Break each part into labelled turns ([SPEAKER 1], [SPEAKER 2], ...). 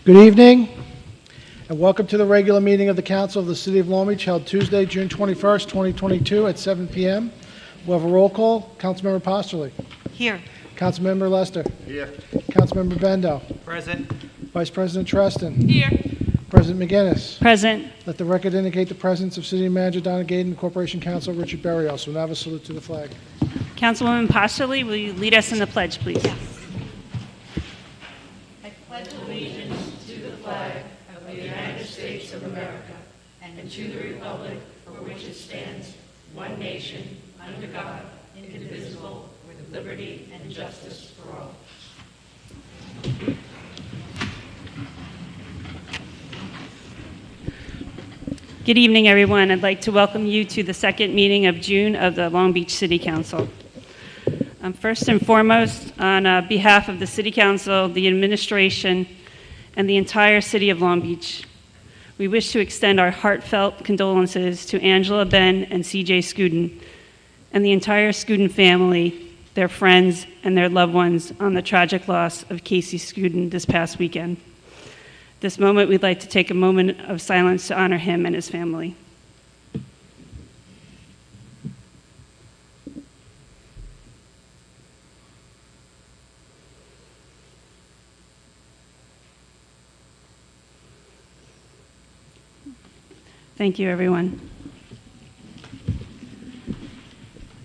[SPEAKER 1] Good evening, and welcome to the regular meeting of the Council of the City of Long Beach, held Tuesday, June 21st, 2022 at 7 p.m. We'll have a roll call. Councilmember Posterly.
[SPEAKER 2] Here.
[SPEAKER 1] Councilmember Lester.
[SPEAKER 3] Here.
[SPEAKER 1] Councilmember Bendo.
[SPEAKER 3] Present.
[SPEAKER 1] Vice President Treston.
[SPEAKER 2] Here.
[SPEAKER 1] President McGinnis.
[SPEAKER 2] Present.
[SPEAKER 1] Let the record indicate the presence of City Manager Donna Gaden and Corporation Counsel Richard Berrios. We'll now have a salute to the flag.
[SPEAKER 2] Councilwoman Posterly, will you lead us in the pledge, please?
[SPEAKER 4] Yes. I pledge allegiance to the flag of the United States of America and to the republic for which it stands, one nation, under God, indivisible, with liberty and justice for all.
[SPEAKER 2] Good evening, everyone. I'd like to welcome you to the second meeting of June of the Long Beach City Council. First and foremost, on behalf of the City Council, the administration, and the entire City of Long Beach, we wish to extend our heartfelt condolences to Angela, Ben, and CJ Scudden, and the entire Scudden family, their friends, and their loved ones on the tragic loss of Casey Scudden this past weekend. This moment, we'd like to take a moment of silence to honor him and his family. Thank you, everyone.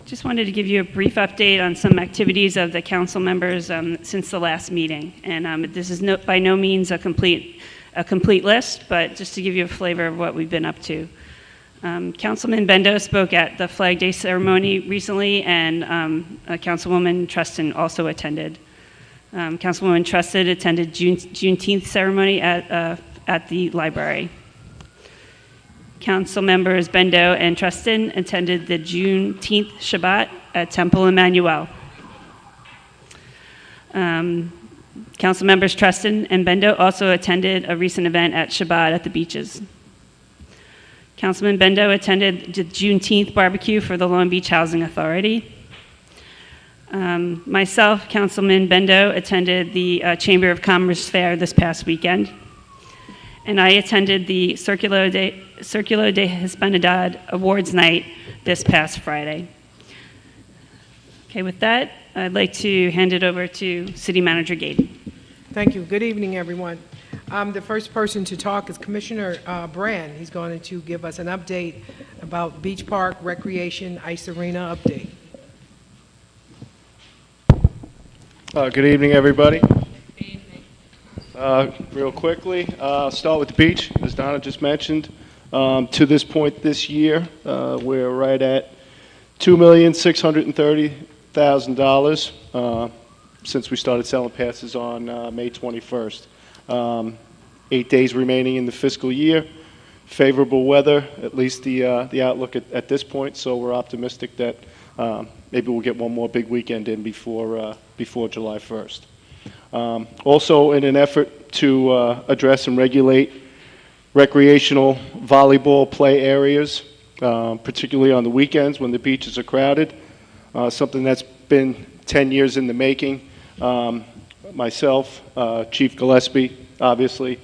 [SPEAKER 2] Just wanted to give you a brief update on some activities of the council members since the last meeting. And this is by no means a complete list, but just to give you a flavor of what we've been up to. Councilman Bendo spoke at the Flag Day ceremony recently, and Councilwoman Treston also attended. Councilwoman Treston attended Juneteenth ceremony at the library. Council members Bendo and Treston attended the Juneteenth Shabbat at Temple Emmanuel. Council members Treston and Bendo also attended a recent event at Shabbat at the beaches. Councilman Bendo attended the Juneteenth barbecue for the Long Beach Housing Authority. Myself, Councilman Bendo, attended the Chamber of Commerce Fair this past weekend. And I attended the Circulo de Hispanidad Awards Night this past Friday. Okay, with that, I'd like to hand it over to City Manager Gaden.
[SPEAKER 5] Thank you. Good evening, everyone. The first person to talk is Commissioner Brand. He's going to give us an update about Beach Park Recreation Ice Arena update.
[SPEAKER 3] Good evening, everybody. Real quickly, I'll start with the beach, as Donna just mentioned. To this point this year, we're right at $2,630,000 since we started selling passes on May 21st. 8 days remaining in the fiscal year. Favorable weather, at least the outlook at this point, so we're optimistic that maybe we'll get one more big weekend in before July 1st. Also, in an effort to address and regulate recreational volleyball play areas, particularly on the weekends when the beaches are crowded, something that's been 10 years in the making. Myself, Chief Gillespie, obviously,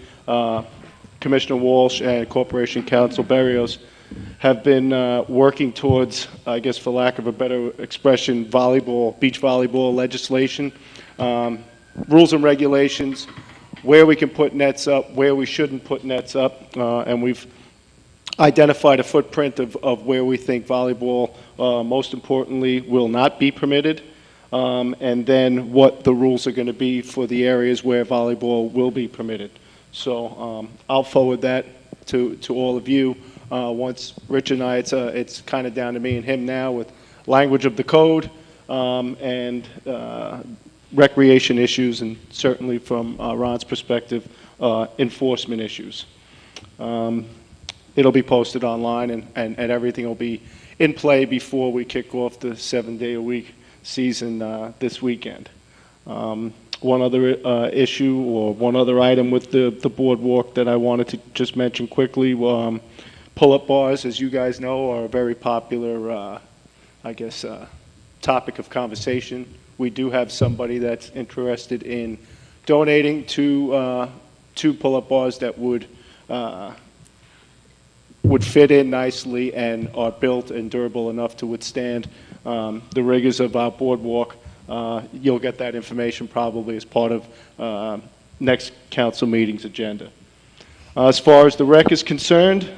[SPEAKER 3] Commissioner Walsh, and Corporation Counsel Berrios have been working towards, I guess for lack of a better expression, beach volleyball legislation. Rules and regulations, where we can put nets up, where we shouldn't put nets up, and we've identified a footprint of where we think volleyball, most importantly, will not be permitted, and then what the rules are going to be for the areas where volleyball will be permitted. So I'll forward that to all of you. Once Rich and I, it's kind of down to me and him now with language of the code and recreation issues, and certainly from Ron's perspective, enforcement issues. It'll be posted online, and everything will be in play before we kick off the 7-day-a-week season this weekend. One other issue, or one other item with the boardwalk that I wanted to just mention quickly, pull-up bars, as you guys know, are a very popular, topic of conversation. We do have somebody that's interested in donating to two pull-up bars that would fit in nicely and are built and durable enough to withstand the rigors of our boardwalk. You'll get that information probably as part of next council meeting's agenda. As far as the rec is concerned,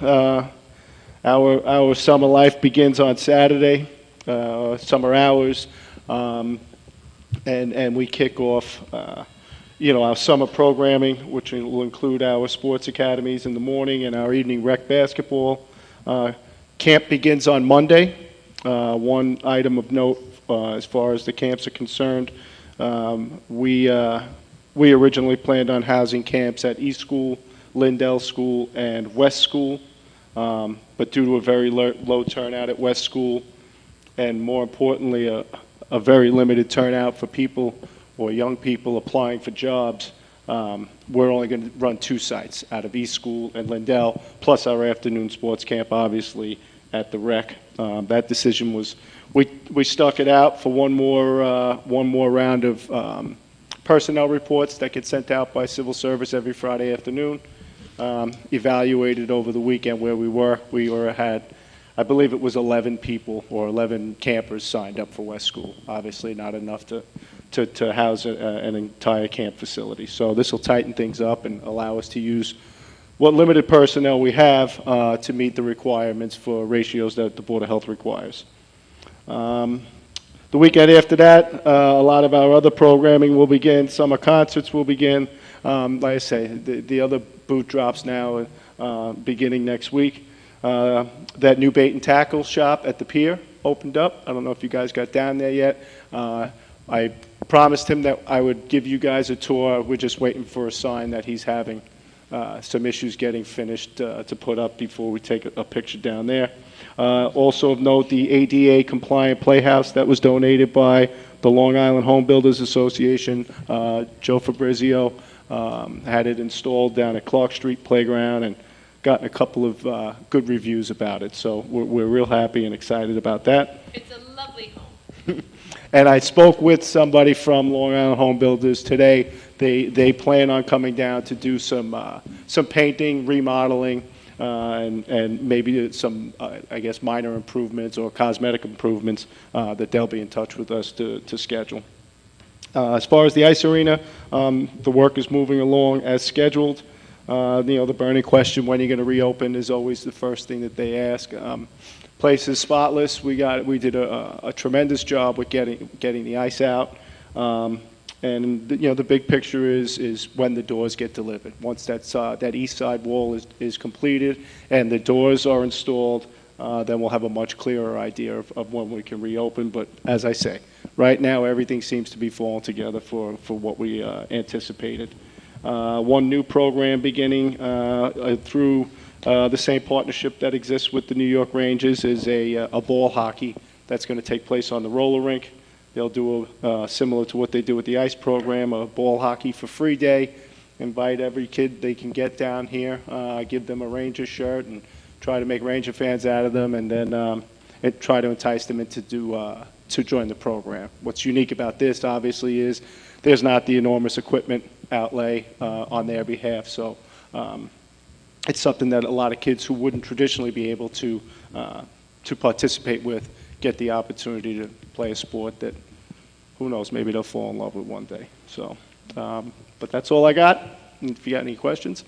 [SPEAKER 3] our summer life begins on Saturday, summer hours, and we kick off our summer programming, which will include our sports academies in the morning and our evening rec basketball. Camp begins on Monday. One item of note as far as the camps are concerned, we originally planned on housing camps at East School, Lindell School, and West School, but due to a very low turnout at West School, and more importantly, a very limited turnout for people or young people applying for jobs, we're only going to run 2 sites out of East School and Lindell, plus our afternoon sports camp, obviously, at the rec. That decision was, we stuck it out for one more round of personnel reports that get sent out by civil service every Friday afternoon. Evaluated over the weekend where we had, I believe it was 11 people or 11 campers signed up for West School. Obviously not enough to house an entire camp facility. So this will tighten things up and allow us to use what limited personnel we have to meet the requirements for ratios that the Board of Health requires. The weekend after that, a lot of our other programming will begin. Summer concerts will begin. Like I say, the other boot drops now beginning next week. That new bait and tackle shop at the pier opened up. I don't know if you guys got down there yet. I promised him that I would give you guys a tour. We're just waiting for a sign that he's having some issues getting finished to put up before we take a picture down there. Also of note, the ADA compliant playhouse that was donated by the Long Island Home Builders Association. Joe Fabrizio had it installed down at Clark Street Playground and gotten a couple of good reviews about it. So we're real happy and excited about that.
[SPEAKER 4] It's a lovely home.
[SPEAKER 3] And I spoke with somebody from Long Island Home Builders today. They plan on coming down to do some painting, remodeling, and maybe some, I guess, minor improvements or cosmetic improvements that they'll be in touch with us to schedule. As far as the ice arena, the work is moving along as scheduled. The burning question, when are you going to reopen, is always the first thing that they ask. Place is spotless. We did a tremendous job with getting the ice out. And the big picture is when the doors get delivered. Once that east side wall is completed and the doors are installed, then we'll have a much clearer idea of when we can reopen. But as I say, right now everything seems to be falling together for what we anticipated. One new program beginning through the same partnership that exists with the New York Rangers is a ball hockey that's going to take place on the roller rink. They'll do similar to what they do with the ice program, a ball hockey for free day. Invite every kid they can get down here, give them a Ranger shirt, and try to make Ranger fans out of them, and then try to entice them into to join the program. What's unique about this, obviously, is there's not the enormous equipment outlay on their behalf. So it's something that a lot of kids who wouldn't traditionally be able to participate with get the opportunity to play a sport that, who knows, maybe they'll fall in love with one day. So, but that's all I got. And if you got any questions.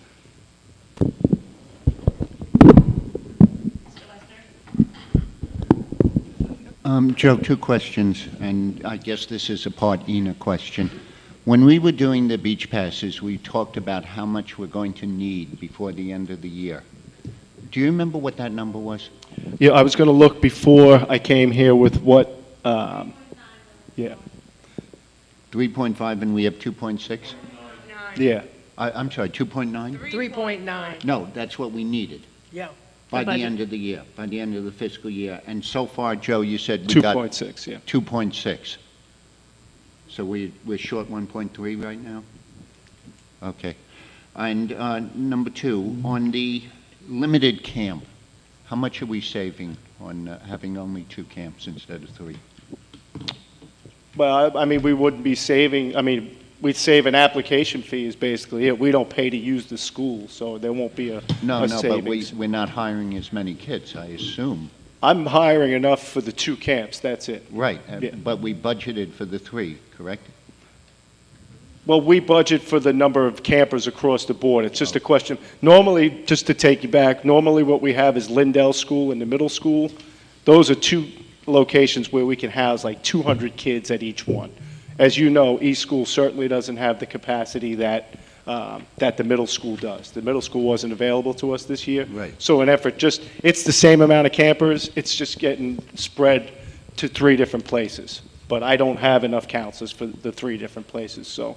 [SPEAKER 6] Joe, 2 questions, and I guess this is a part Ina question. When we were doing the beach passes, we talked about how much we're going to need before the end of the year. Do you remember what that number was?
[SPEAKER 3] Yeah, I was going to look before I came here with what, yeah.
[SPEAKER 6] 3.5 and we have 2.6?
[SPEAKER 3] Yeah.
[SPEAKER 6] I'm sorry, 2.9?
[SPEAKER 5] 3.9.
[SPEAKER 6] No, that's what we needed
[SPEAKER 5] Yeah.
[SPEAKER 6] by the end of the year, by the end of the fiscal year. And so far, Joe, you said we got
[SPEAKER 3] 2.6, yeah.
[SPEAKER 6] 2.6. So we're short 1.3 right now? Okay. And number 2, on the limited camp, how much are we saving on having only 2 camps instead of 3?
[SPEAKER 3] Well, I mean, we wouldn't be saving, I mean, we'd save an application fee is basically it. We don't pay to use the school, so there won't be a
[SPEAKER 6] No, but
[SPEAKER 3] savings.
[SPEAKER 6] we're not hiring as many kids, I assume.
[SPEAKER 3] I'm hiring enough for the 2 camps, that's it.
[SPEAKER 6] Right,
[SPEAKER 3] Yeah.
[SPEAKER 6] but we budgeted for the 3, correct?
[SPEAKER 3] Well, we budget for the number of campers across the board. It's just a question. Normally, just to take you back, normally what we have is Lindell School and the middle school. Those are 2 locations where we can house like 200 kids at each one. As you know, East School certainly doesn't have the capacity that the middle school does. The middle school wasn't available to us this year.
[SPEAKER 6] Right.
[SPEAKER 3] So an effort it's the same amount of campers, it's just getting spread to 3 different places. But I don't have enough counselors for the 3 different places, so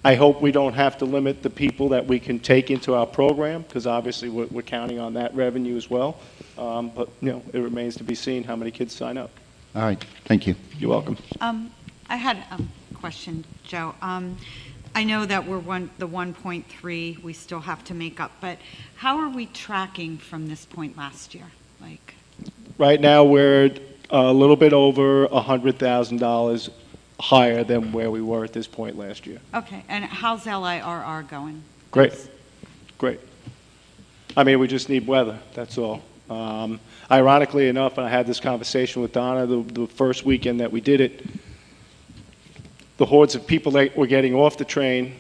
[SPEAKER 3] I hope we don't have to limit the people that we can take into our program, because obviously we're counting on that revenue as well. But, it remains to be seen how many kids sign up.
[SPEAKER 6] All right, thank you.
[SPEAKER 3] You're welcome.
[SPEAKER 7] I had a question, Joe. I know that we're the 1.3, we still have to make up, but how are we tracking from this point last year? Like,
[SPEAKER 3] Right now, we're a little bit over $100,000 higher than where we were at this point last year.
[SPEAKER 7] okay, and how's LIRR going?
[SPEAKER 3] Great, great. I mean, we just need weather, that's all. Ironically enough, and I had this conversation with Donna the first weekend that we did it, the hordes of people that were getting off the train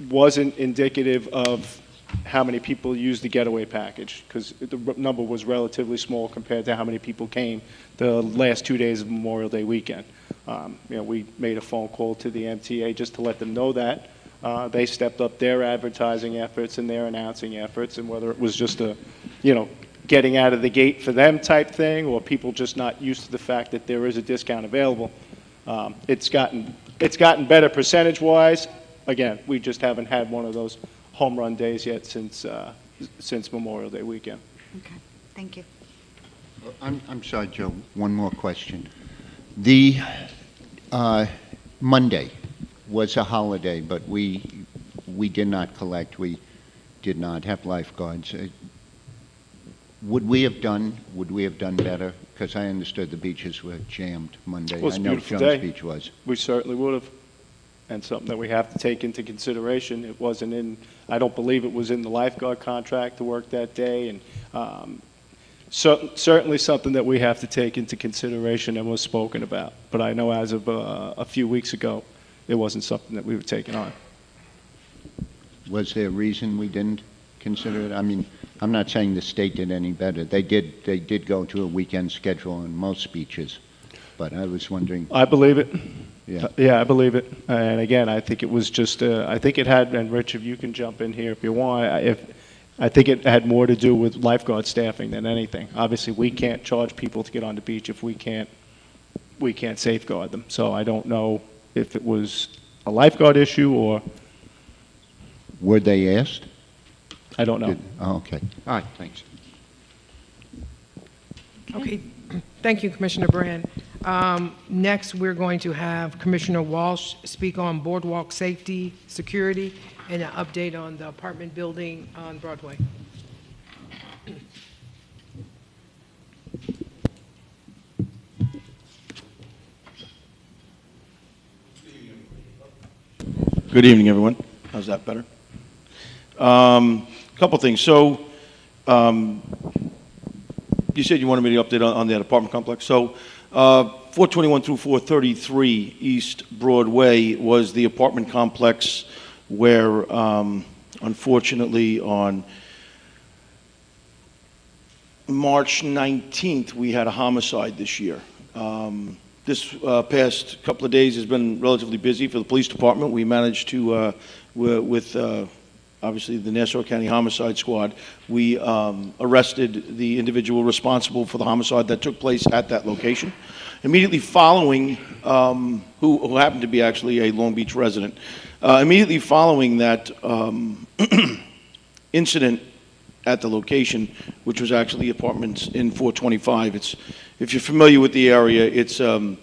[SPEAKER 3] wasn't indicative of how many people used the getaway package, because the number was relatively small compared to how many people came the last 2 days of Memorial Day weekend. We made a phone call to the MTA just to let them know that. They stepped up their advertising efforts and their announcing efforts, and whether it was just getting out of the gate for them type thing, or people just not used to the fact that there is a discount available, it's gotten better percentage-wise. Again, we just haven't had one of those home run days yet since Memorial Day weekend.
[SPEAKER 7] Okay, thank you.
[SPEAKER 6] I'm sorry, Joe, one more question. The Monday was a holiday, but we did not collect, we did not have lifeguards. Would we have done better? Because I understood the beaches were jammed Monday.
[SPEAKER 3] Well, it's a
[SPEAKER 6] I know
[SPEAKER 3] beautiful
[SPEAKER 6] Jones
[SPEAKER 3] day.
[SPEAKER 6] Beach was.
[SPEAKER 3] We certainly would have, and something that we have to take into consideration. It wasn't in, I don't believe it was in the lifeguard contract to work that day, and certainly something that we have to take into consideration and was spoken about. But I know as of a few weeks ago, it wasn't something that we were taking on.
[SPEAKER 6] Was there a reason we didn't consider it? I mean, I'm not saying the state did any better. They did go to a weekend schedule on most beaches, but I was wondering.
[SPEAKER 3] I believe it.
[SPEAKER 6] Yeah.
[SPEAKER 3] Yeah, I believe it. And again, I think it was just, I think it had, and Rich, if you can jump in here if you want, I think it had more to do with lifeguard staffing than anything. Obviously, we can't charge people to get on the beach if we can't safeguard them. So I don't know if it was a lifeguard issue or,
[SPEAKER 6] Were they asked?
[SPEAKER 3] I don't know.
[SPEAKER 6] Oh, okay. All right, thanks.
[SPEAKER 5] Okay, thank you, Commissioner Brand. Next, we're going to have Commissioner Walsh speak on boardwalk safety, security, and an update on the apartment building on Broadway.
[SPEAKER 8] Good evening, everyone. How's that better? Couple things. So, you said you wanted me to update on that apartment complex. So, 421 through 433 East Broadway was the apartment complex where, unfortunately, on March 19th, we had a homicide this year. This past couple of days has been relatively busy for the police department. We managed to, with obviously the Nassau County Homicide Squad, we arrested the individual responsible for the homicide that took place at that location. Immediately following, who happened to be actually a Long Beach resident, immediately following that incident at the location, which was actually apartments in 425. If you're familiar with the area, it's a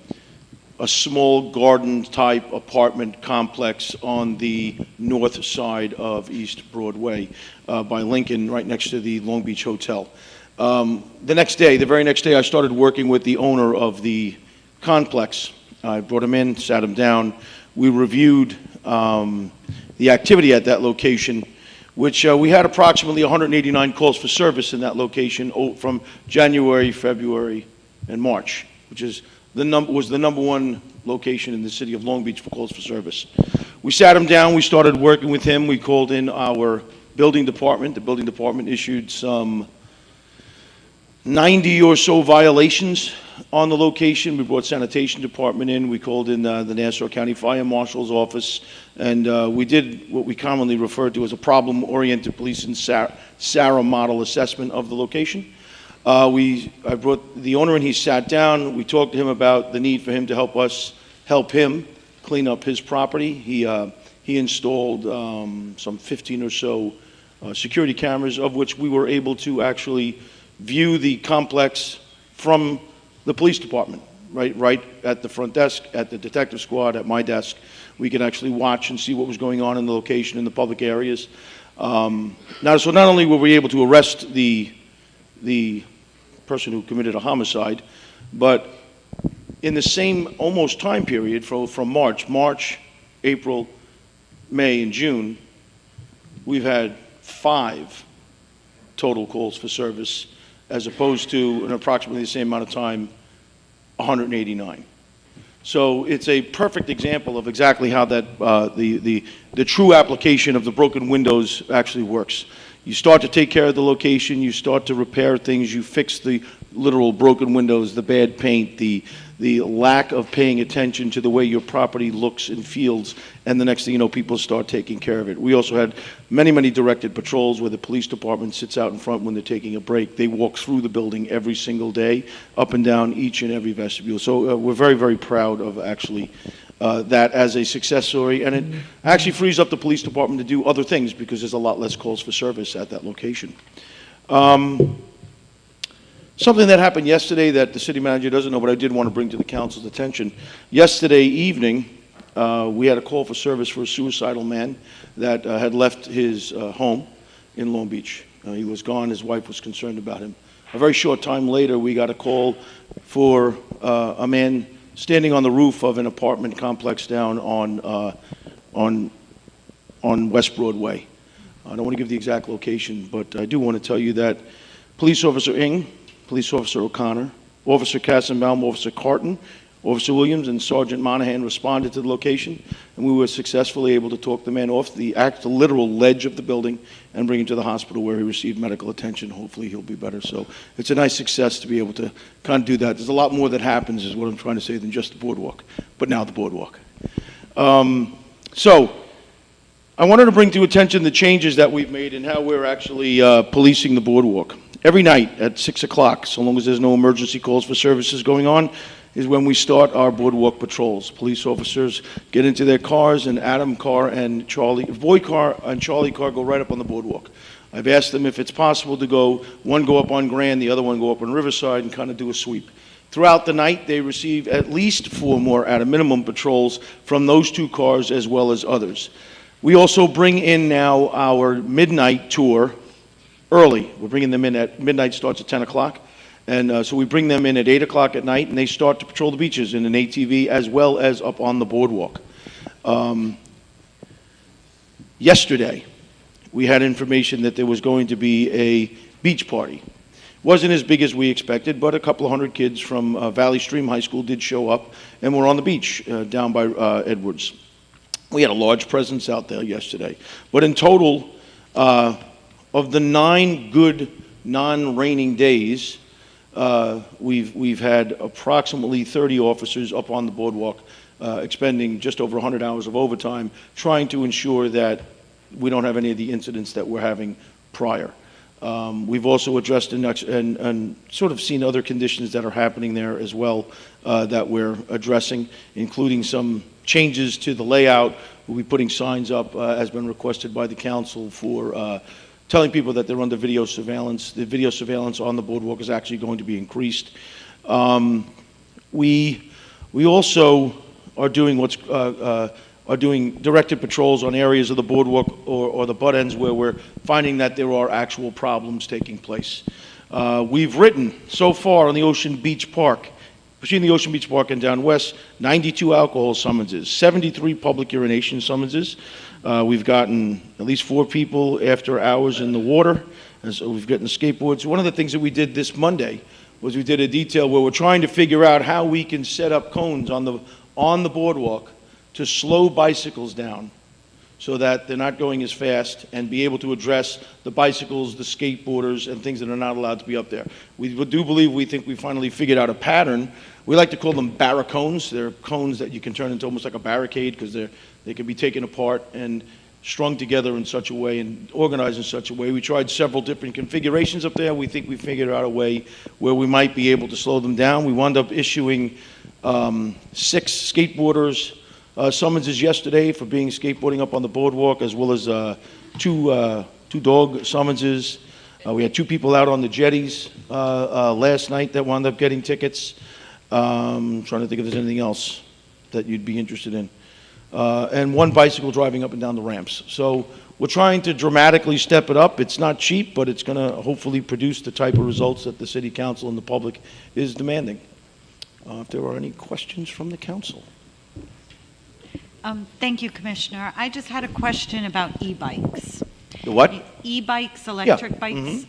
[SPEAKER 8] small garden-type apartment complex on the north side of East Broadway by Lincoln, right next to the Long Beach Hotel. The very next day, I started working with the owner of the complex. I brought him in, sat him down. We reviewed the activity at that location, which we had approximately 189 calls for service in that location from January, February, and March, which is was the number one location in the city of Long Beach for calls for service. We sat him down. We started working with him. We called in our building department. The building department issued some 90 or so violations on the location. We brought sanitation department in. We called in the Nassau County Fire Marshal's office, and we did what we commonly refer to as a problem-oriented police and SARA model assessment of the location. I brought the owner in. He sat down. We talked to him about the need for him to help him clean up his property. He installed some 15 or so security cameras, of which we were able to actually view the complex from the police department, right at the front desk, at the detective squad, at my desk. We could actually watch and see what was going on in the location, in the public areas. So not only were we able to arrest the person who committed a homicide, but in the same almost time period from March, April, May, and June, we've had 5 total calls for service, as opposed to, in approximately the same amount of time, 189. So it's a perfect example of exactly how that the true application of the broken windows actually works. You start to take care of the location, you start to repair things, you fix the literal broken windows, the bad paint, the lack of paying attention to the way your property looks and feels, and the next thing you know, people start taking care of it. We also had many directed patrols where the police department sits out in front when they're taking a break. They walk through the building every single day, up and down each and every vestibule. So we're very proud of actually that as a success story, and it actually frees up the police department to do other things because there's a lot less calls for service at that location. Something that happened yesterday that the city manager doesn't know, but I did want to bring to the council's attention. Yesterday evening, we had a call for service for a suicidal man that had left his home in Long Beach. He was gone. His wife was concerned about him. A very short time later, we got a call for a man standing on the roof of an apartment complex down on West Broadway. I don't want to give the exact location, but I do want to tell you that Police Officer Ng, Police Officer O'Connor, Officer Kassenbaum, Officer Carton, Officer Williams, and Sergeant Monahan responded to the location, and we were successfully able to talk the man off the literal ledge of the building and bring him to the hospital where he received medical attention. Hopefully he'll be better. So it's a nice success to be able to kind of do that. There's a lot more that happens, is what I'm trying to say, than just the boardwalk, but now the boardwalk. So I wanted to bring to attention the changes that we've made and how we're actually policing the boardwalk. Every night at 6 o'clock, so long as there's no emergency calls for services going on, is when we start our boardwalk patrols. Police officers get into their cars, and Adam car and Charlie, Boy car and Charlie car go right up on the boardwalk. I've asked them if it's possible to one go up on Grand, the other one go up on Riverside, and kind of do a sweep. Throughout the night, they receive at least 4 more at a minimum patrols from those 2 cars as well as others. We also bring in now our midnight tour early. We're bringing them in at midnight, starts at 10 o'clock. And so we bring them in at 8 o'clock at night, and they start to patrol the beaches in an ATV as well as up on the boardwalk. Yesterday, we had information that there was going to be a beach party. Wasn't as big as we expected, but a couple of 100 kids from Valley Stream High School did show up, and were on the beach down by Edwards. We had a large presence out there yesterday. But in total, of the 9 good non-raining days, we've had approximately 30 officers up on the boardwalk, expending just over 100 hours of overtime, trying to ensure that we don't have any of the incidents that we're having prior. We've also addressed and sort of seen other conditions that are happening there as well that we're addressing, including some changes to the layout. We'll be putting signs up, as been requested by the council, for telling people that they're under video surveillance. The video surveillance on the boardwalk is actually going to be increased. We also are doing doing directed patrols on areas of the boardwalk or the butt ends where we're finding that there are actual problems taking place. We've written so far on the Ocean Beach Park between the Ocean Beach Park and down west, 92 alcohol summonses, 73 public urination summonses. We've gotten at least 4 people after hours in the water, and so we've gotten skateboards. One of the things that we did this Monday was we did a detail where we're trying to figure out how we can set up cones on the boardwalk to slow bicycles down so that they're not going as fast and be able to address the bicycles, the skateboarders, and things that are not allowed to be up there. We think we finally figured out a pattern. We like to call them barracones. They're cones that you can turn into almost like a barricade because they can be taken apart and strung together in such a way and organized in such a way. We tried several different configurations up there. We think we figured out a way where we might be able to slow them down. We wound up issuing 6 skateboarders summonses yesterday for being skateboarding up on the boardwalk, as well as two dog summonses. We had 2 people out on the jetties last night that wound up getting tickets. I'm trying to think if there's anything else that you'd be interested in. And 1 bicycle driving up and down the ramps. So we're trying to dramatically step it up. It's not cheap, but it's going to hopefully produce the type of results that the City Council and the public is demanding. If there are any questions from the council.
[SPEAKER 7] Thank you, Commissioner. I just had a question about e-bikes.
[SPEAKER 8] The what?
[SPEAKER 7] E-bikes, electric
[SPEAKER 8] Yeah.
[SPEAKER 7] bikes.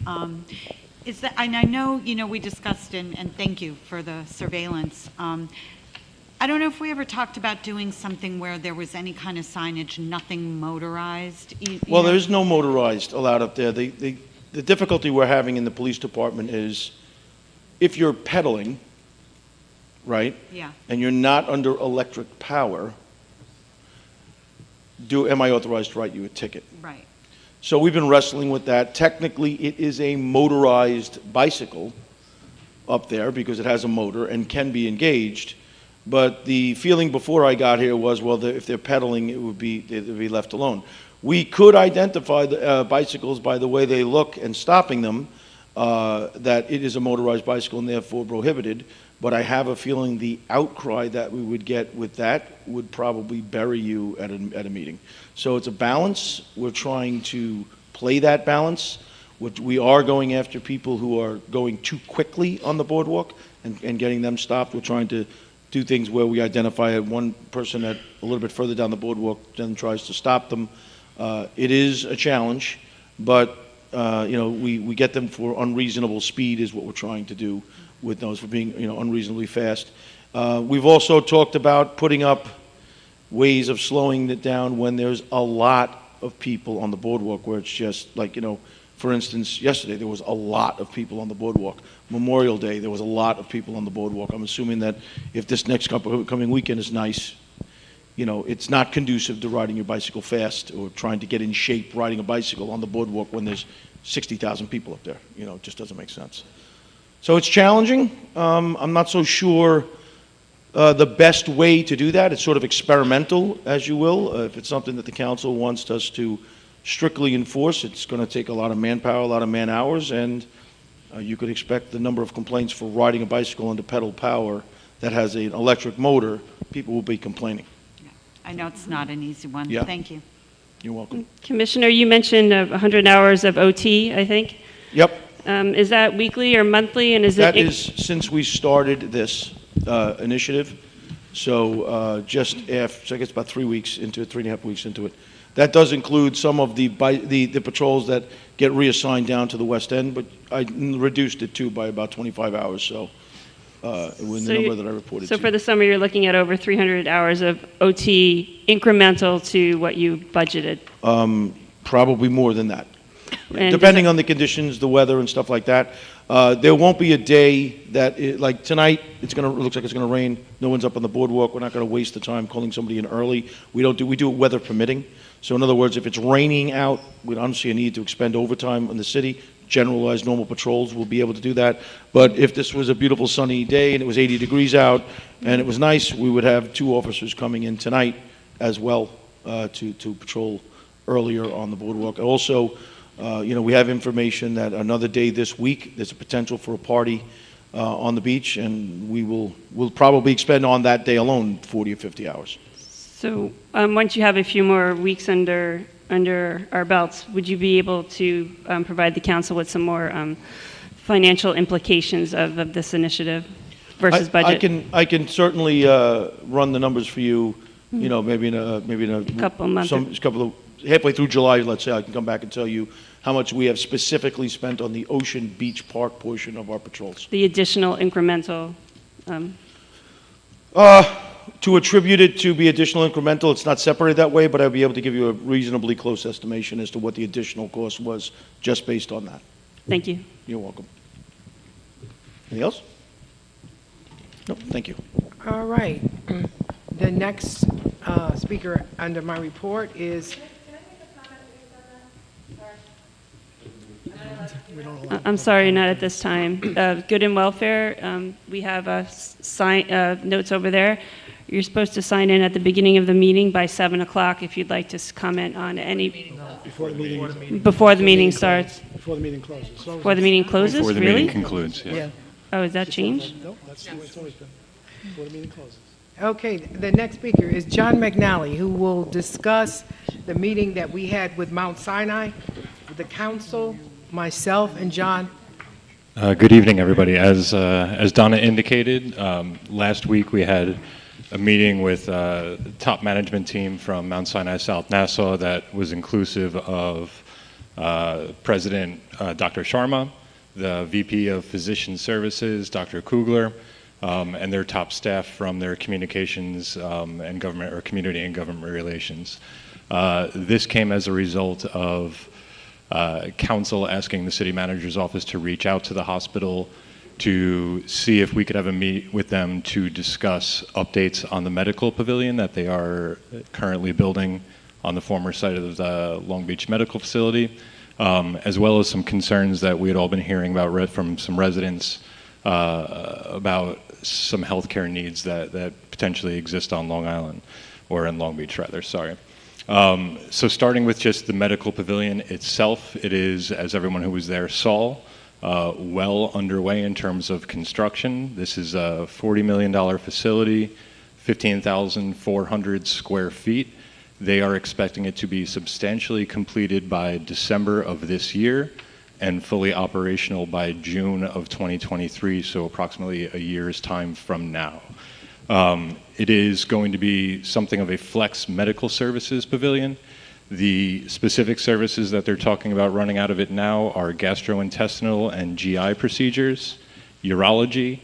[SPEAKER 7] Is that, and I know, we discussed, and thank you for the surveillance. I don't know if we ever talked about doing something where there was any kind of signage, nothing motorized.
[SPEAKER 8] Well, there's no motorized allowed up there. The difficulty we're having in the police department is if you're pedaling, right?
[SPEAKER 7] Yeah.
[SPEAKER 8] And you're not under electric power, am I authorized to write you a ticket?
[SPEAKER 7] Right.
[SPEAKER 8] So we've been wrestling with that. Technically, it is a motorized bicycle up there because it has a motor and can be engaged. But the feeling before I got here was, well, if they're pedaling, they'd be left alone. We could identify the bicycles by the way they look and stopping them, that it is a motorized bicycle and therefore prohibited. But I have a feeling the outcry that we would get with that would probably bury you at a meeting. So it's a balance. We're trying to play that balance. We are going after people who are going too quickly on the boardwalk and getting them stopped. We're trying to do things where we identify one person that a little bit further down the boardwalk then tries to stop them. It is a challenge, but we get them for unreasonable speed is what we're trying to do with those, for being unreasonably fast. We've also talked about putting up ways of slowing it down when there's a lot of people on the boardwalk, where it's just like, for instance, yesterday there was a lot of people on the boardwalk. Memorial Day, there was a lot of people on the boardwalk. I'm assuming that if this next coming weekend is nice, it's not conducive to riding your bicycle fast or trying to get in shape riding a bicycle on the boardwalk when there's 60,000 people up there. It just doesn't make sense. So it's challenging. I'm not so sure the best way to do that. It's sort of experimental, as you will. If it's something that the council wants us to strictly enforce, it's going to take a lot of manpower, a lot of man hours, and you could expect the number of complaints for riding a bicycle under pedal power that has an electric motor, people will be complaining.
[SPEAKER 7] Yeah. I know it's not an easy one.
[SPEAKER 8] Yeah.
[SPEAKER 7] Thank you.
[SPEAKER 8] You're welcome.
[SPEAKER 2] Commissioner, you mentioned 100 hours of OT, I think.
[SPEAKER 8] Yep.
[SPEAKER 2] Is that weekly or monthly, and is
[SPEAKER 8] That
[SPEAKER 2] it?
[SPEAKER 8] is since we started this initiative. So just after, so I guess about 3 weeks into it, 3.5 weeks into it. That does include some of the patrols that get reassigned down to the west end, but I reduced it too by about 25 hours. So with the number that I reported.
[SPEAKER 2] So for the summer, you're looking at over 300 hours of OT incremental to what you budgeted.
[SPEAKER 8] Probably more than that.
[SPEAKER 2] And
[SPEAKER 8] Depending on the conditions, the weather and stuff like that. There won't be a day that, like tonight, it looks like it's going to rain. No one's up on the boardwalk. We're not going to waste the time calling somebody in early. We do it weather permitting. So in other words, if it's raining out, we don't see a need to expend overtime in the city. Generalized normal patrols will be able to do that. But if this was a beautiful sunny day and it was 80 degrees out and it was nice, we would have 2 officers coming in tonight as well to patrol earlier on the boardwalk. Also, we have information that another day this week, there's a potential for a party on the beach, and we'll probably expend on that day alone 40 or 50 hours.
[SPEAKER 2] So once you have a few more weeks under our belts, would you be able to provide the council with some more financial implications of this initiative? versus budget?
[SPEAKER 8] I can certainly run the numbers for you, maybe in a
[SPEAKER 2] Couple months.
[SPEAKER 8] halfway through July, let's say, I can come back and tell you how much we have specifically spent on the Ocean Beach Park portion of our patrols.
[SPEAKER 2] The additional incremental,
[SPEAKER 8] To attribute it to be additional incremental, it's not separated that way, but I'll be able to give you a reasonably close estimation as to what the additional cost was just based on that.
[SPEAKER 2] thank you.
[SPEAKER 8] You're welcome. Anything else? No, thank you.
[SPEAKER 5] All right. The next speaker under my report is,
[SPEAKER 2] I'm sorry, not at this time. Good and welfare, we have notes over there. You're supposed to sign in at the beginning of the meeting by 7 o'clock if you'd like to comment on any,
[SPEAKER 1] Before the meeting.
[SPEAKER 2] before the meeting starts.
[SPEAKER 1] Before the meeting closes.
[SPEAKER 2] Before the meeting closes,
[SPEAKER 9] Before the
[SPEAKER 2] really?
[SPEAKER 9] meeting concludes, yeah.
[SPEAKER 2] Oh, is that changed?
[SPEAKER 1] No, that's the way it's always been. Before the meeting closes.
[SPEAKER 5] okay, the next speaker is John McNally, who will discuss the meeting that we had with Mount Sinai, with the council, myself, and John.
[SPEAKER 9] Good evening, everybody. As Donna indicated, last week we had a meeting with top management team from Mount Sinai South Nassau that was inclusive of President Dr. Sharma, the VP of Physician Services, Dr. Kugler, and their top staff from their communications and government or community and government relations. This came as a result of council asking the city manager's office to reach out to the hospital to see if we could have a meet with them to discuss updates on the medical pavilion that they are currently building on the former site of the Long Beach Medical Facility, as well as some concerns that we had all been hearing about from some residents about some healthcare needs that potentially exist on Long Island, or in Long Beach rather, sorry. So starting with just the medical pavilion itself, it is, as everyone who was there saw, well underway in terms of construction. This is a $40 million facility, 15,400 square feet. They are expecting it to be substantially completed by December of this year and fully operational by June of 2023, so approximately a year's time from now. It is going to be something of a flex medical services pavilion. The specific services that they're talking about running out of it now are gastrointestinal and GI procedures, urology,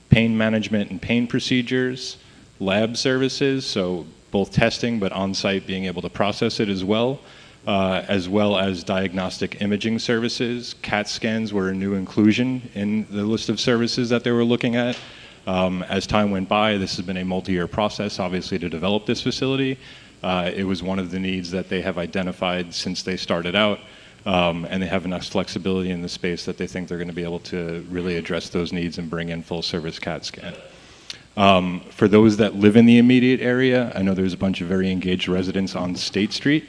[SPEAKER 9] pain management and pain procedures, lab services, so both testing but on-site being able to process it as well as diagnostic imaging services. CAT scans were a new inclusion in the list of services that they were looking at. As time went by, this has been a multi-year process, obviously, to develop this facility. It was one of the needs that they have identified since they started out, and they have enough flexibility in the space that they think they're going to be able to really address those needs and bring in full-service CAT scan. For those that live in the immediate area, I know there's a bunch of very engaged residents on State Street.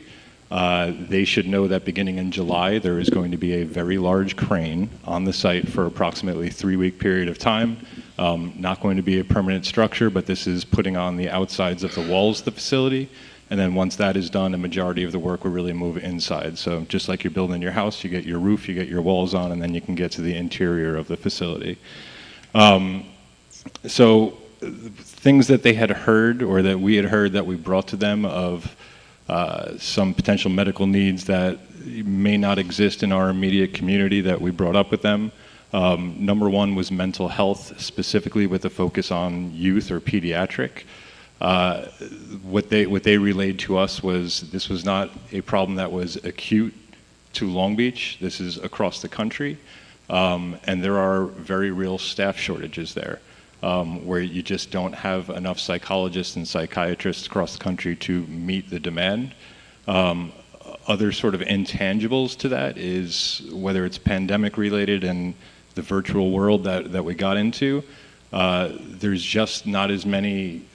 [SPEAKER 9] They should know that beginning in July, there is going to be a very large crane on the site for approximately a 3-week period of time. Not going to be a permanent structure, but this is putting on the outsides of the walls of the facility. And then once that is done, a majority of the work will really move inside. So just like you're building your house, you get your roof, you get your walls on, and then you can get to the interior of the facility. So things that they had heard, or that we had heard, that we brought to them of some potential medical needs that may not exist in our immediate community that we brought up with them. Number one was mental health, specifically with a focus on youth or pediatric. What they relayed to us was this was not a problem that was acute to Long Beach. This is across the country, and there are very real staff shortages there, where you just don't have enough psychologists and psychiatrists across the country to meet the demand. Other sort of intangibles to that is whether it's pandemic related and the virtual world that we got into, there's just not as many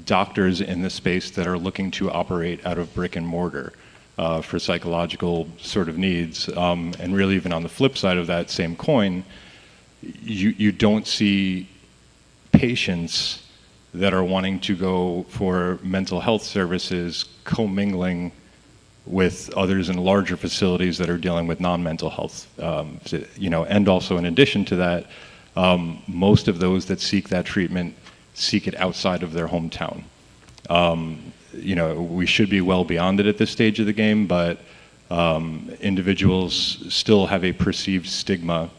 [SPEAKER 9] doctors in the space that are looking to operate out of brick and mortar for psychological sort of needs. And really, even on the flip side of that same coin, you don't see patients that are wanting to go for mental health services commingling with others in larger facilities that are dealing with non-mental health. And also in addition to that, Most of those that seek that treatment seek it outside of their hometown. We should be well beyond it at this stage of the game, but individuals still have a perceived stigma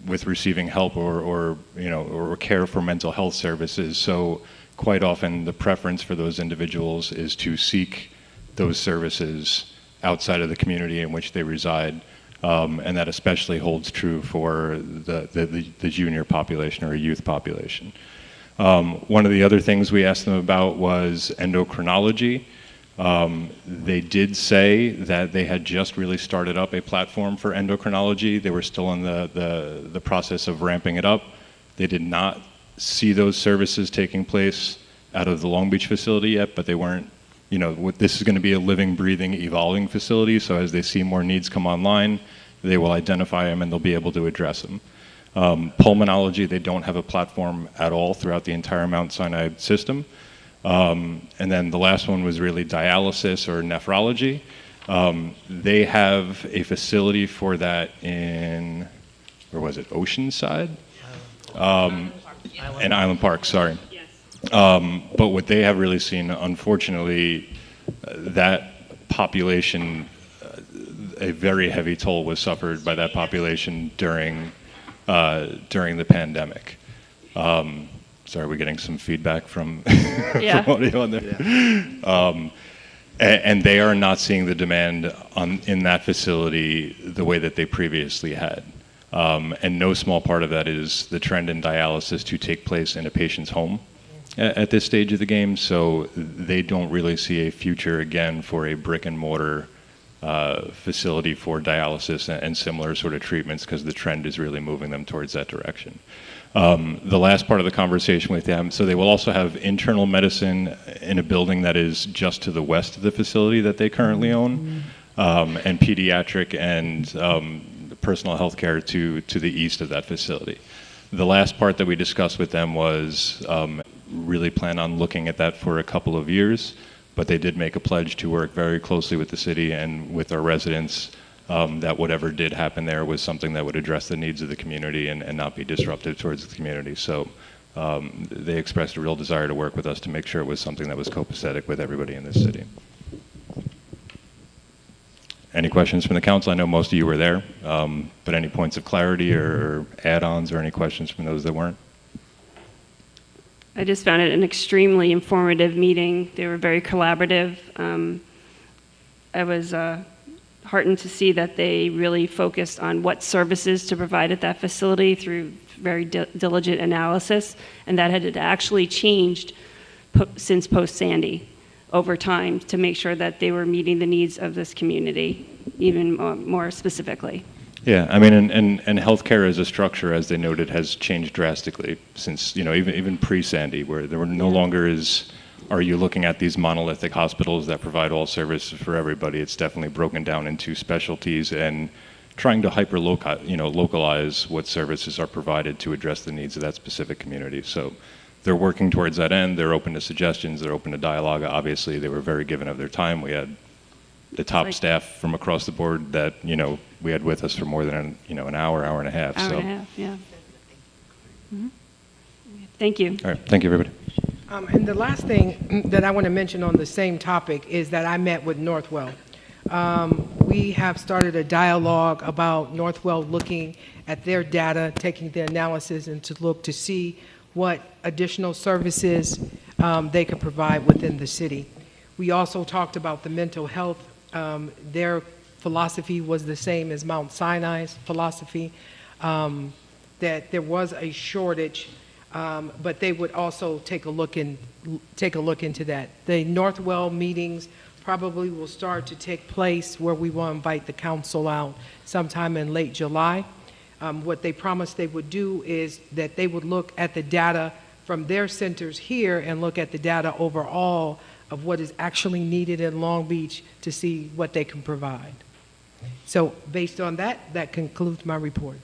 [SPEAKER 9] with receiving help or care for mental health services. So quite often the preference for those individuals is to seek those services outside of the community in which they reside. And that especially holds true for the junior population or youth population. One of the other things we asked them about was endocrinology. They did say that they had just really started up a platform for endocrinology. They were still in the process of ramping it up. They did not see those services taking place out of the Long Beach facility yet, but they weren't, this is going to be a living, breathing, evolving facility, so as they see more needs come online, they will identify them and they'll be able to address them. Pulmonology, they don't have a platform at all throughout the entire Mount Sinai system. And then the last one was really dialysis or nephrology. They have a facility for that in, where was it, Oceanside? In Island Park, sorry.
[SPEAKER 2] Yes.
[SPEAKER 9] But what they have really seen, unfortunately, that population, a very heavy toll was suffered by that population during the pandemic. Sorry, we're getting some feedback from,
[SPEAKER 2] Yeah.
[SPEAKER 9] from audio on there. Yeah. And they are not seeing the demand in that facility the way that they previously had. And no small part of that is the trend in dialysis to take place in a patient's home at this stage of the game. So they don't really see a future again for a brick and mortar facility for dialysis and similar sort of treatments, because the trend is really moving them towards that direction. The last part of the conversation with them, so they will also have internal medicine in a building that is just to the west of the facility that they currently own, and pediatric and personal health care to the east of that facility. The last part that we discussed with them was really plan on looking at that for a couple of years, but they did make a pledge to work very closely with the city and with our residents, that whatever did happen there was something that would address the needs of the community and not be disruptive towards the community. So they expressed a real desire to work with us to make sure it was something that was copacetic with everybody in this city. Any questions from the council? I know most of you were there, but any points of clarity or add-ons or any questions from those that weren't?
[SPEAKER 2] I just found it an extremely informative meeting. They were very collaborative. I was heartened to see that they really focused on what services to provide at that facility through very diligent analysis, and that had actually changed since post-Sandy over time to make sure that they were meeting the needs of this community even more specifically.
[SPEAKER 9] Yeah, I mean, and healthcare as a structure, as they noted, has changed drastically since, even pre-Sandy, where there were no longer are you looking at these monolithic hospitals that provide all services for everybody. It's definitely broken down into specialties and trying to localize what services are provided to address the needs of that specific community. So they're working towards that end. They're open to suggestions. They're open to dialogue. Obviously, they were very given of their time. We had the top staff from across the board that, we had with us for more than, an hour and a half.
[SPEAKER 2] Hour and a half, yeah. Mm-hmm. Thank you.
[SPEAKER 9] All right, thank you, everybody.
[SPEAKER 5] And the last thing that I want to mention on the same topic is that I met with Northwell. We have started a dialogue about Northwell looking at their data, taking the analysis, and to look to see what additional services they could provide within the city. We also talked about the mental health. Their philosophy was the same as Mount Sinai's philosophy, that there was a shortage, but they would also take a look into that. The Northwell meetings probably will start to take place where we will invite the council out sometime in late July. What they promised they would do is that they would look at the data from their centers here and look at the data overall of what is actually needed in Long Beach to see what they can provide. So based on that, that concludes my report.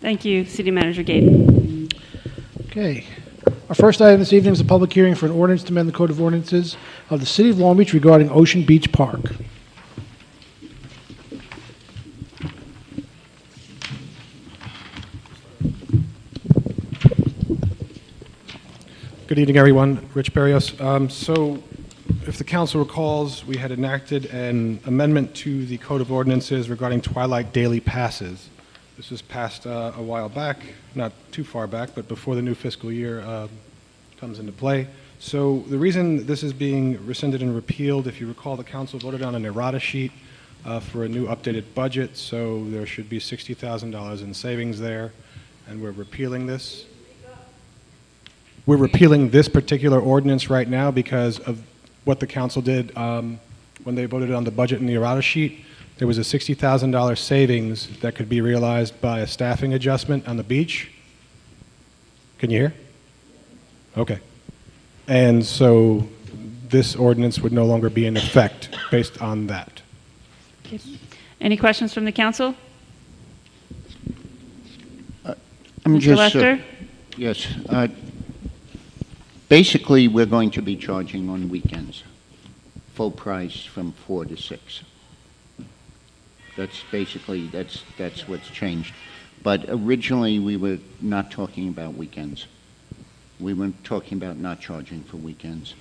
[SPEAKER 2] Thank you, City Manager Gaten.
[SPEAKER 1] Okay. Our first item this evening is a public hearing for an ordinance to amend the Code of Ordinances of the City of Long Beach regarding Ocean Beach Park.
[SPEAKER 10] Good evening, everyone. Rich Barrios. So, if the council recalls, we had enacted an amendment to the Code of Ordinances regarding twilight daily passes. This was passed a while back, not too far back, but before the new fiscal year comes into play. So the reason this is being rescinded and repealed, if you recall, the council voted on an errata sheet for a new updated budget, so there should be $60,000 in savings there, and we're repealing this. We're repealing this particular ordinance right now because of what the council did when they voted on the budget in the errata sheet. There was a $60,000 savings that could be realized by a staffing adjustment on the beach. Can you hear? Okay. And so this ordinance would no longer be in effect based on that.
[SPEAKER 2] Okay. Any questions from the council? Mr. Lester?
[SPEAKER 6] Yes. Basically, we're going to be charging on weekends, full price from 4 to 6. That's basically, that's what's changed. But originally, we were not talking about weekends. We were talking about not charging for weekends.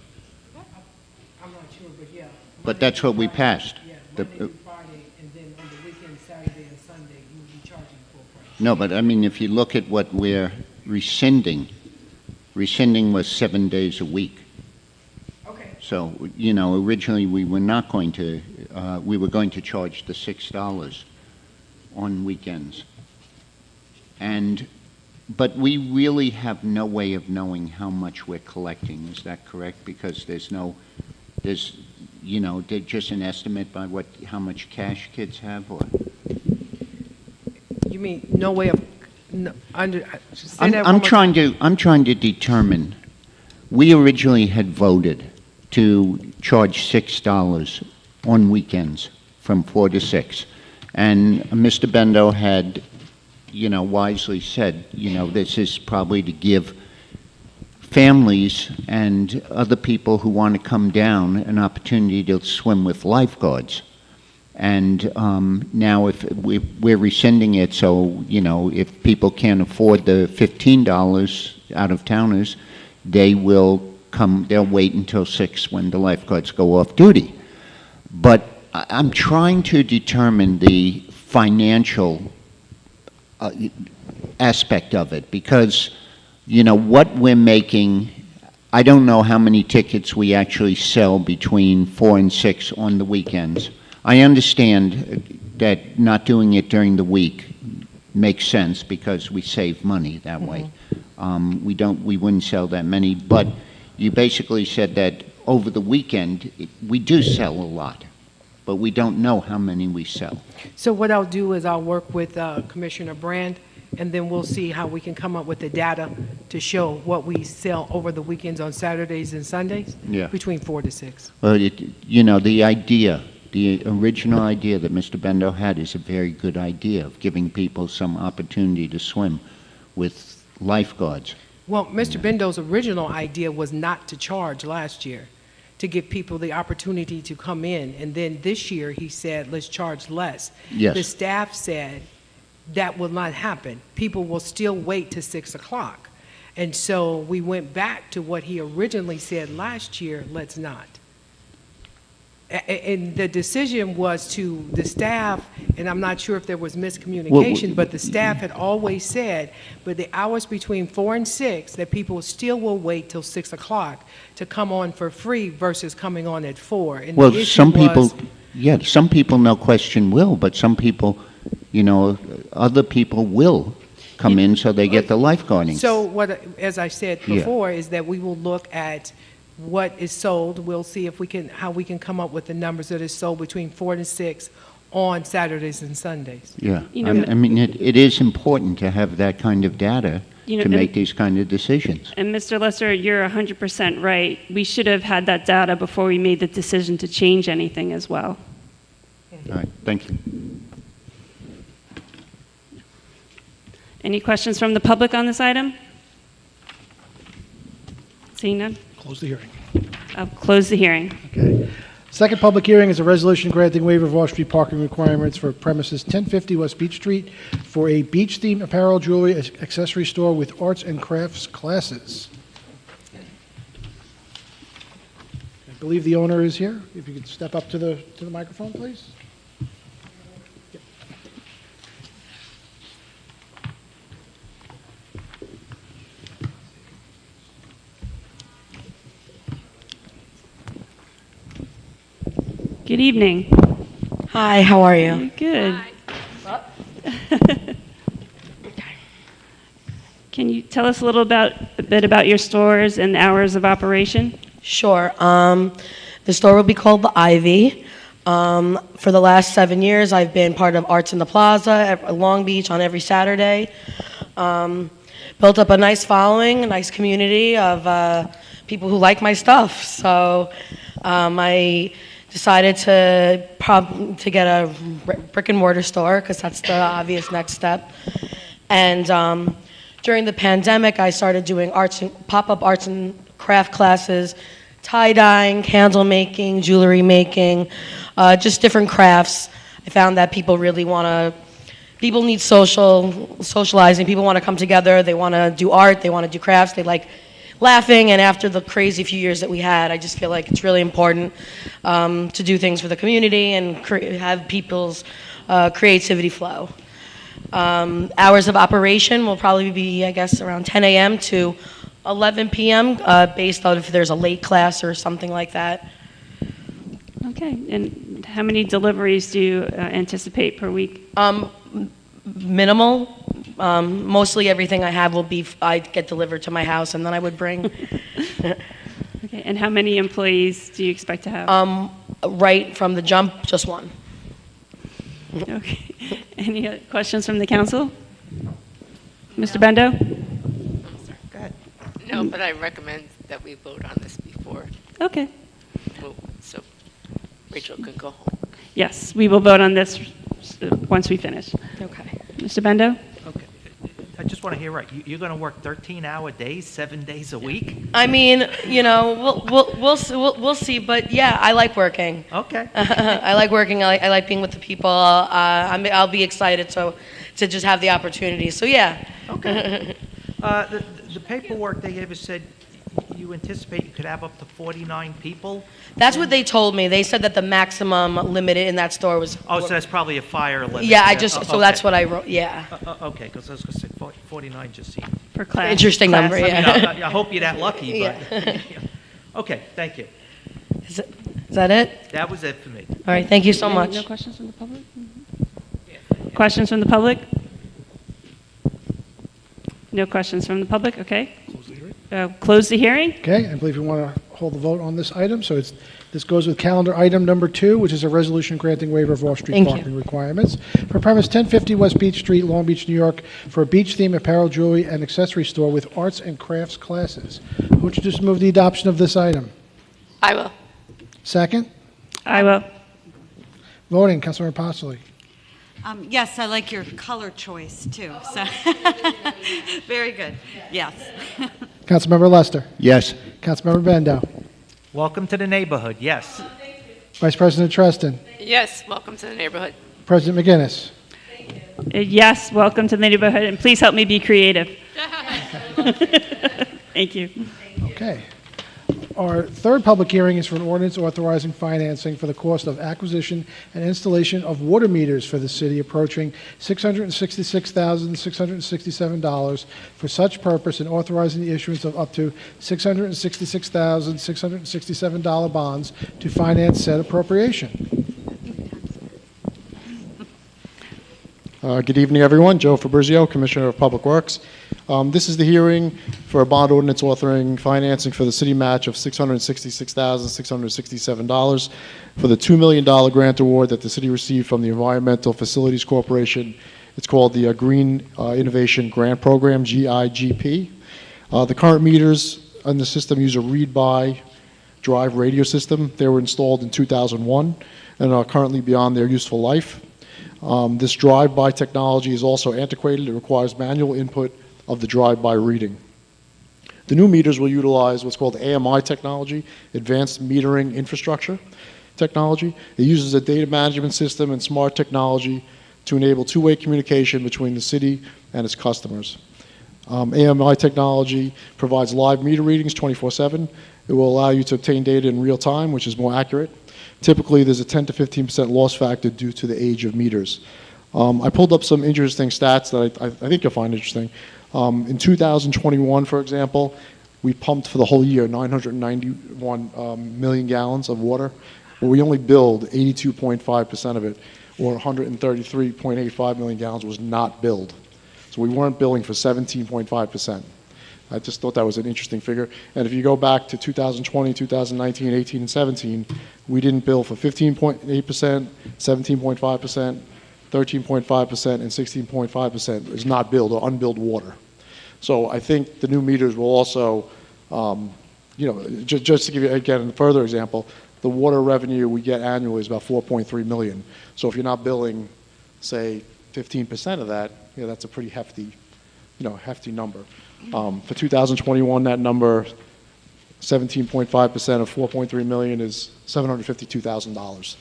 [SPEAKER 5] I'm not sure, but yeah.
[SPEAKER 6] But that's what we passed.
[SPEAKER 5] Yeah, Monday through Friday, and then on the weekend, Saturday and Sunday, you would be charging full price.
[SPEAKER 6] No, but I mean, if you look at what we're rescinding was 7 days a week.
[SPEAKER 5] Okay.
[SPEAKER 6] So, you know, originally we were not going to, we were going to charge the $6 on weekends. But we really have no way of knowing how much we're collecting, is that correct? Because there's, you know, just an estimate by how much cash kids have, or?
[SPEAKER 5] You mean no way of, no,
[SPEAKER 6] I'm trying to determine, we originally had voted to charge $6 on weekends from 4 to 6. And Mr. Bendo had, you know, wisely said, you know, this is probably to give families and other people who want to come down an opportunity to swim with lifeguards. And now if we're rescinding it, so, you know, if people can't afford the $15 out-of-towners, they'll wait until 6 when the lifeguards go off duty. But I'm trying to determine the financial aspect of it, because, you know, what we're making, I don't know how many tickets we actually sell between 4 and 6 on the weekends. I understand that not doing it during the week makes sense because we save money that way. We wouldn't sell that many, but you basically said that over the weekend, we do sell a lot, but we don't know how many we sell.
[SPEAKER 5] So what I'll do is I'll work with Commissioner Brand, and then we'll see how we can come up with the data to show what we sell over the weekends on Saturdays and Sundays.
[SPEAKER 6] Yeah.
[SPEAKER 5] Between 4 to 6.
[SPEAKER 6] Well, you know, the original idea that Mr. Bendo had is a very good idea of giving people some opportunity to swim with lifeguards.
[SPEAKER 5] Well, Mr. Bendo's original idea was not to charge last year, to give people the opportunity to come in. And then this year, he said, let's charge less.
[SPEAKER 6] Yes.
[SPEAKER 5] The staff said that will not happen. People will still wait till 6 o'clock. And so we went back to what he originally said last year, let's not. And the decision was to the staff, and I'm not sure if there was miscommunication, but the staff had always said, but the hours between 4 and 6, that people still will wait till 6 o'clock to come on for free versus coming on at 4. And
[SPEAKER 6] Well,
[SPEAKER 5] the issue
[SPEAKER 6] some people,
[SPEAKER 5] was,
[SPEAKER 6] yeah, some people no question will, but some people, you know, other people will come in so they get the lifeguarding.
[SPEAKER 5] so what, as I said
[SPEAKER 6] Yeah.
[SPEAKER 5] before, is that we will look at what is sold. We'll see if we can, how we can come up with the numbers that is sold between 4 and 6 on Saturdays and Sundays.
[SPEAKER 6] Yeah,
[SPEAKER 2] You know,
[SPEAKER 6] I mean, it is important to have that kind of data
[SPEAKER 2] You know,
[SPEAKER 6] to
[SPEAKER 2] and-
[SPEAKER 6] make these kind of decisions.
[SPEAKER 2] And Mr. Lesser, you're 100% right. We should have had that data before we made the decision to change anything as well.
[SPEAKER 6] All right, thank you.
[SPEAKER 2] Any questions from the public on this item? Seeing none?
[SPEAKER 1] Close the hearing.
[SPEAKER 2] I'll close the hearing.
[SPEAKER 1] Okay. Second public hearing is a resolution granting waiver of off-street parking requirements for premises 1050 West Beach Street for a beach-themed apparel, jewelry, accessory store with arts and crafts classes. I believe the owner is here. If you could step up to the microphone, please.
[SPEAKER 2] Good evening.
[SPEAKER 11] Hi, how are you?
[SPEAKER 2] Good. Can you tell us a bit about your stores and hours of operation?
[SPEAKER 11] Sure. The store will be called The Ivy. For the last 7 years, I've been part of Arts in the Plaza at Long Beach on every Saturday. Built up a nice following, a nice community of people who like my stuff. So I decided to get a brick and mortar store because that's the obvious next step. And during the pandemic, I started doing pop-up arts and craft classes, tie-dyeing, candle making, jewelry making, just different crafts. I found that people need socializing. People want to come together. They want to do art. They want to do crafts. They like laughing. And after the crazy few years that we had, I just feel like it's really important to do things for the community and have people's creativity flow. Hours of operation will probably be, I guess, around 10 a.m. to 11 p.m. Based on if there's a late class or something like that.
[SPEAKER 2] Okay. And how many deliveries do you anticipate per week?
[SPEAKER 11] Minimal. Mostly everything I have I'd get delivered to my house, and then I would bring.
[SPEAKER 2] Okay. And how many employees do you expect to have?
[SPEAKER 11] Right from the jump, just one.
[SPEAKER 2] Okay. Any other questions from the council? Mr. Bendo?
[SPEAKER 12] Go ahead. No, but I recommend that we vote on this before,
[SPEAKER 2] Okay.
[SPEAKER 12] so Rachel can go home.
[SPEAKER 2] Yes, we will vote on this once we finish.
[SPEAKER 11] Okay.
[SPEAKER 2] Mr. Bendo?
[SPEAKER 13] Okay. I just want to hear right. You're going to work 13-hour days, 7 days a week?
[SPEAKER 11] I mean, we'll see. But yeah, I like working.
[SPEAKER 13] Okay.
[SPEAKER 11] I like working. I like being with the people. I'll be excited to just have the opportunity. So yeah.
[SPEAKER 13] Okay. The paperwork they gave us said you anticipate you could have up to 49 people?
[SPEAKER 11] That's what they told me. They said that the maximum limited in that store was.
[SPEAKER 13] Oh, so that's probably a fire limit.
[SPEAKER 11] Yeah,
[SPEAKER 13] so
[SPEAKER 11] okay. That's what I wrote. Yeah.
[SPEAKER 13] Okay, because I was going to say 49 just seemed.
[SPEAKER 2] Per class.
[SPEAKER 11] Interesting
[SPEAKER 2] class.
[SPEAKER 11] number. Yeah.
[SPEAKER 13] I mean, I hope you're that lucky, but.
[SPEAKER 11] Yeah.
[SPEAKER 13] Okay, thank you.
[SPEAKER 11] Is that it?
[SPEAKER 13] That was it for me.
[SPEAKER 11] All right. Thank you so much.
[SPEAKER 2] No questions from the public? Questions from the public? No questions from the public? Okay. Close the hearing.
[SPEAKER 1] Okay, I believe you want to hold the vote on this item. So this goes with calendar item number 2, which is a resolution granting waiver of off-street
[SPEAKER 11] Thank you.
[SPEAKER 1] parking requirements for premise 1050 West Beach Street, Long Beach, New York, for a beach-themed apparel, jewelry, and accessory store with arts and crafts classes. Who would you just move the adoption of this item?
[SPEAKER 12] I will.
[SPEAKER 1] Second?
[SPEAKER 2] I will.
[SPEAKER 1] Voting, Councilmember Apostoli.
[SPEAKER 7] Yes, I like your color choice, too. So, very good. Yes.
[SPEAKER 1] Councilmember Lester.
[SPEAKER 6] Yes.
[SPEAKER 1] Councilmember Bendo.
[SPEAKER 13] Welcome to the neighborhood, yes.
[SPEAKER 1] Vice President Treston.
[SPEAKER 12] Yes, welcome to the neighborhood.
[SPEAKER 1] President McGinnis.
[SPEAKER 2] Yes, welcome to the neighborhood, and please help me be creative. Thank you.
[SPEAKER 1] Okay. Our third public hearing is for an ordinance authorizing financing for the cost of acquisition and installation of water meters for the city approaching $666,667 for such purpose and authorizing the issuance of up to $666,667 bonds to finance said appropriation.
[SPEAKER 14] Good evening, everyone. Joe Fabrizio, Commissioner of Public Works. This is the hearing for a bond ordinance authorizing financing for the city match of $666,667 for the $2 million grant award that the city received from the Environmental Facilities Corporation. It's called the Green Innovation Grant Program, GIGP. The current meters on the system use a read-by drive radio system. They were installed in 2001 and are currently beyond their useful life. This drive-by technology is also antiquated. It requires manual input of the drive-by reading. The new meters will utilize what's called AMI technology, Advanced Metering Infrastructure technology. It uses a data management system and smart technology to enable two-way communication between the city and its customers. AMI technology provides live meter readings 24/7 It will allow you to obtain data in real time, which is more accurate. Typically, there's a 10 to 15% loss factor due to the age of meters. I pulled up some interesting stats that I think you'll find interesting. In 2021, for example, we pumped for the whole year 991 million gallons of water, but we only billed 82.5% of it, or 133.85 million gallons was not billed. So we weren't billing for 17.5%. I just thought that was an interesting figure. And if you go back to 2020, 2019, 18, and 17, we didn't bill for 15.8%, 17.5%, 13.5%, and 16.5% is not billed or unbilled water. So I think the new meters will also, just to give you, again, a further example, the water revenue we get annually is about $4.3 million. So if you're not billing, say, 15% of that, that's a pretty hefty number. For 2021, that number, 17.5% of $4.3 million is $752,000.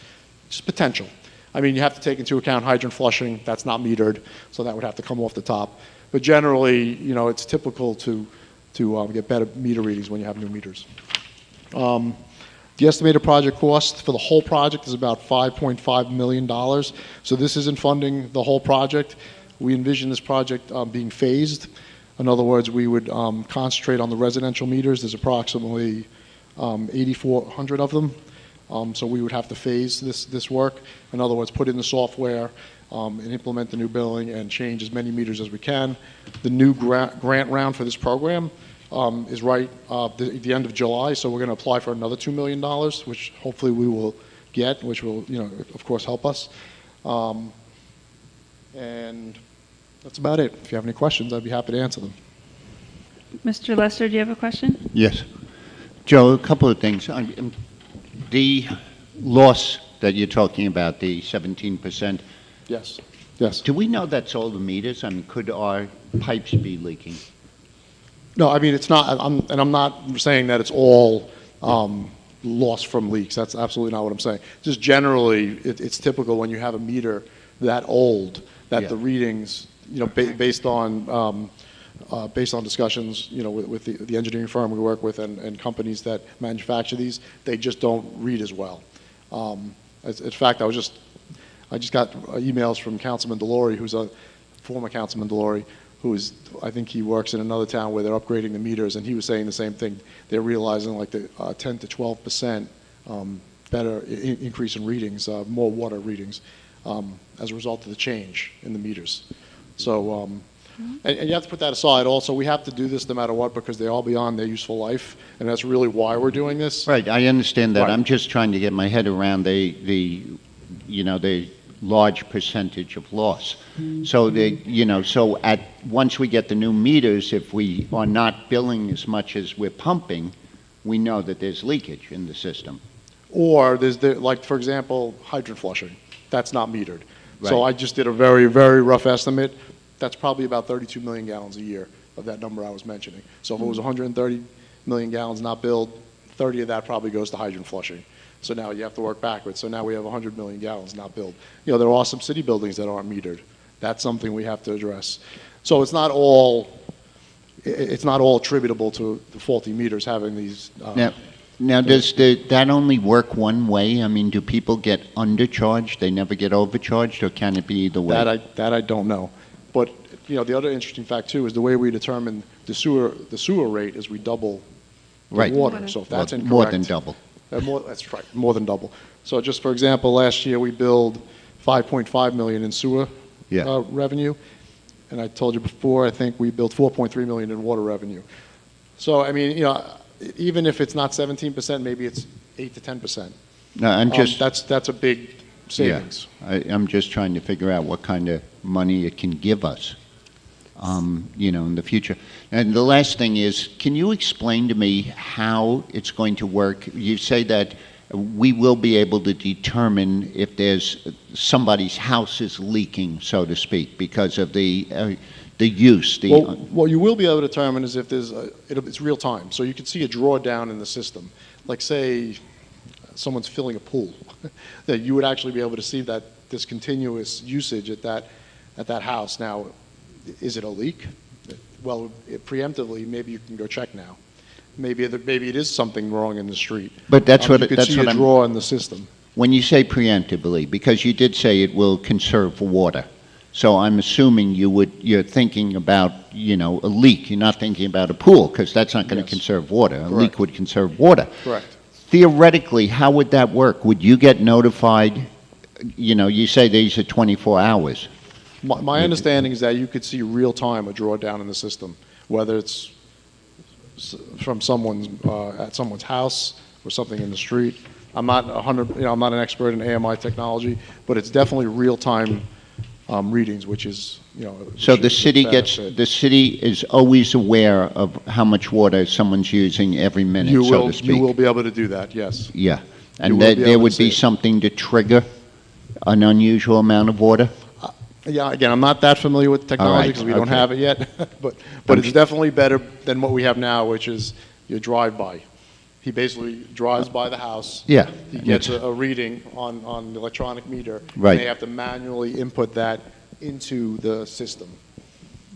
[SPEAKER 14] Just potential. I mean, you have to take into account hydrant flushing. That's not metered, so that would have to come off the top. But generally, it's typical to get better meter readings when you have new meters. The estimated project cost for the whole project is about $5.5 million. So this isn't funding the whole project. We envision this project being phased. In other words, we would concentrate on the residential meters. There's approximately 8,400 of them. So we would have to phase this work. In other words, put in the software and implement the new billing and change as many meters as we can. The new grant round for this program is right at the end of July, so we're going to apply for another $2 million, which hopefully we will get, which will, of course, help us. And that's about it. If you have any questions, I'd be happy to answer them.
[SPEAKER 2] Mr. Lester, do you have a question?
[SPEAKER 6] Yes. Joe, a couple of things. The loss that you're talking about, the 17%.
[SPEAKER 14] Yes. Yes.
[SPEAKER 6] Do we know that's all the meters? I mean, could our pipes be leaking?
[SPEAKER 14] No, I mean, it's not, I'm not saying that it's all loss from leaks. That's absolutely not what I'm saying. Just generally, it's typical when you have a meter that old that the readings, based on discussions, with the engineering firm we work with and companies that manufacture these, they just don't read as well. In fact, I just got emails from Councilman Delory, who's a former Councilman Delory, I think he works in another town where they're upgrading the meters, and he was saying the same thing. They're realizing like the 10 to 12% better increase in readings, more water readings, as a result of the change in the meters. So, and you have to put that aside. Also, we have to do this no matter what because they are beyond their useful life, and that's really why we're doing this.
[SPEAKER 6] Right, I understand that.
[SPEAKER 14] Right.
[SPEAKER 6] I'm just trying to get my head around the large percentage of loss. So once we get the new meters, if we are not billing as much as we're pumping, we know that there's leakage in the system.
[SPEAKER 14] Or like, for example, hydrant flushing. That's not metered.
[SPEAKER 6] Right.
[SPEAKER 14] So I just did a very, very rough estimate. That's probably about 32 million gallons a year of that number I was mentioning. So if it was 130 million gallons not billed, 30 of that probably goes to hydrant flushing. So now you have to work backwards. So now we have 100 million gallons not billed. There are some city buildings that aren't metered. That's something we have to address. So it's not all attributable to the faulty meters having these.
[SPEAKER 6] Now does that only work one way? I mean, do people get undercharged? They never get overcharged, or can it be either way?
[SPEAKER 14] That I don't know. But the other interesting fact too is the way we determine the sewer rate is we double the water. So if that's incorrect,
[SPEAKER 6] more than double.
[SPEAKER 14] That's right, more than double. So just for example, last year we billed $5.5 million in sewer revenue, and I told you before, I think we billed $4.3 million in water revenue. So I mean, even if it's not 17%, maybe it's 8 to 10%.
[SPEAKER 6] No, I'm just
[SPEAKER 14] that's a big savings.
[SPEAKER 6] Yeah, I'm just trying to figure out what kind of money it can give us, in the future. And the last thing is, can you explain to me how it's going to work? You say that we will be able to determine if there's somebody's house is leaking, so to speak, because of the use.
[SPEAKER 14] What you will be able to determine is if it's real time. So you can see a drawdown in the system. Like say someone's filling a pool, that you would actually be able to see that this continuous usage at that house. Now, is it a leak? Well, preemptively, maybe you can go check now. maybe it is something wrong in the street.
[SPEAKER 6] But that's
[SPEAKER 14] You could see a draw in the system.
[SPEAKER 6] When you say preemptively, because you did say it will conserve water, so I'm assuming you're thinking about, a leak. You're not thinking about a pool, because that's not going to conserve water. A leak would conserve water.
[SPEAKER 14] Correct.
[SPEAKER 6] Theoretically, how would that work? Would you get notified? You say these are 24 hours.
[SPEAKER 14] My understanding is that you could see real time a drawdown in the system, whether it's from someone's at someone's house or something in the street. I'm not I'm not an expert in AMI technology, but it's definitely real time readings, which is
[SPEAKER 6] So the city is always aware of how much water someone's using every minute, so to speak.
[SPEAKER 14] You will be able to do that, yes.
[SPEAKER 6] Yeah, and there would be something to trigger an unusual amount of water.
[SPEAKER 14] Yeah, again, I'm not that familiar with the technology because we don't have it yet, but it's definitely better than what we have now, which is you drive by. He basically drives by the house.
[SPEAKER 6] Yeah.
[SPEAKER 14] He gets a reading on the electronic meter.
[SPEAKER 6] Right.
[SPEAKER 14] And they have to manually input that into the system.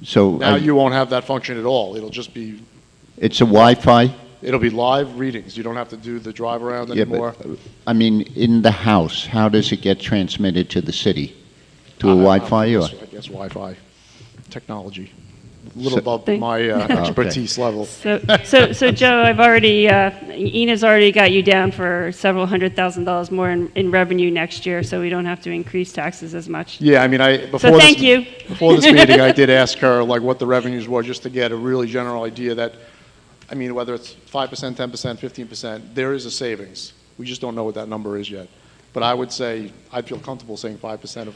[SPEAKER 6] So
[SPEAKER 14] Now you won't have that function at all. It'll just be...
[SPEAKER 6] It's a Wi-Fi?
[SPEAKER 14] It'll be live readings. You don't have to do the drive around anymore.
[SPEAKER 6] But, I mean, in the house, how does it get transmitted to the city? To a Wi-Fi or?
[SPEAKER 14] I guess Wi-Fi technology. A little above my expertise level.
[SPEAKER 2] So Joe, I've already, Ina's already got you down for several $100,000 more in revenue next year, so we don't have to increase taxes as much.
[SPEAKER 14] Yeah, I mean,
[SPEAKER 2] thank you.
[SPEAKER 14] Before this meeting, I did ask her what the revenues were, just to get a really general idea that, I mean, whether it's 5%, 10%, 15%, there is a savings. We just don't know what that number is yet. But I would say, I'd feel comfortable saying 5% of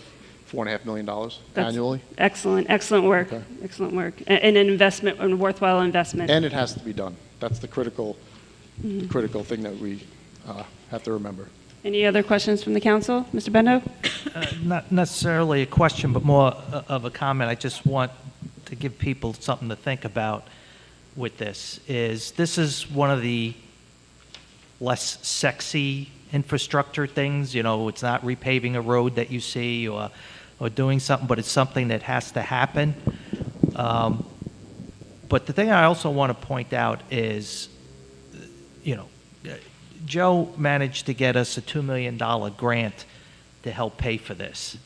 [SPEAKER 14] $4.5 million annually.
[SPEAKER 2] Excellent work.
[SPEAKER 14] Okay.
[SPEAKER 2] Excellent work. And an investment, a worthwhile investment.
[SPEAKER 14] And it has to be done. That's the critical thing that we have to remember.
[SPEAKER 2] Any other questions from the council? Mr. Bendo?
[SPEAKER 13] Not necessarily a question, but more of a comment. I just want to give people something to think about with this. This is one of the less sexy infrastructure things. It's not repaving a road that you see or doing something, but it's something that has to happen. But the thing I also want to point out is, Joe managed to get us a $2 million grant to help pay for this.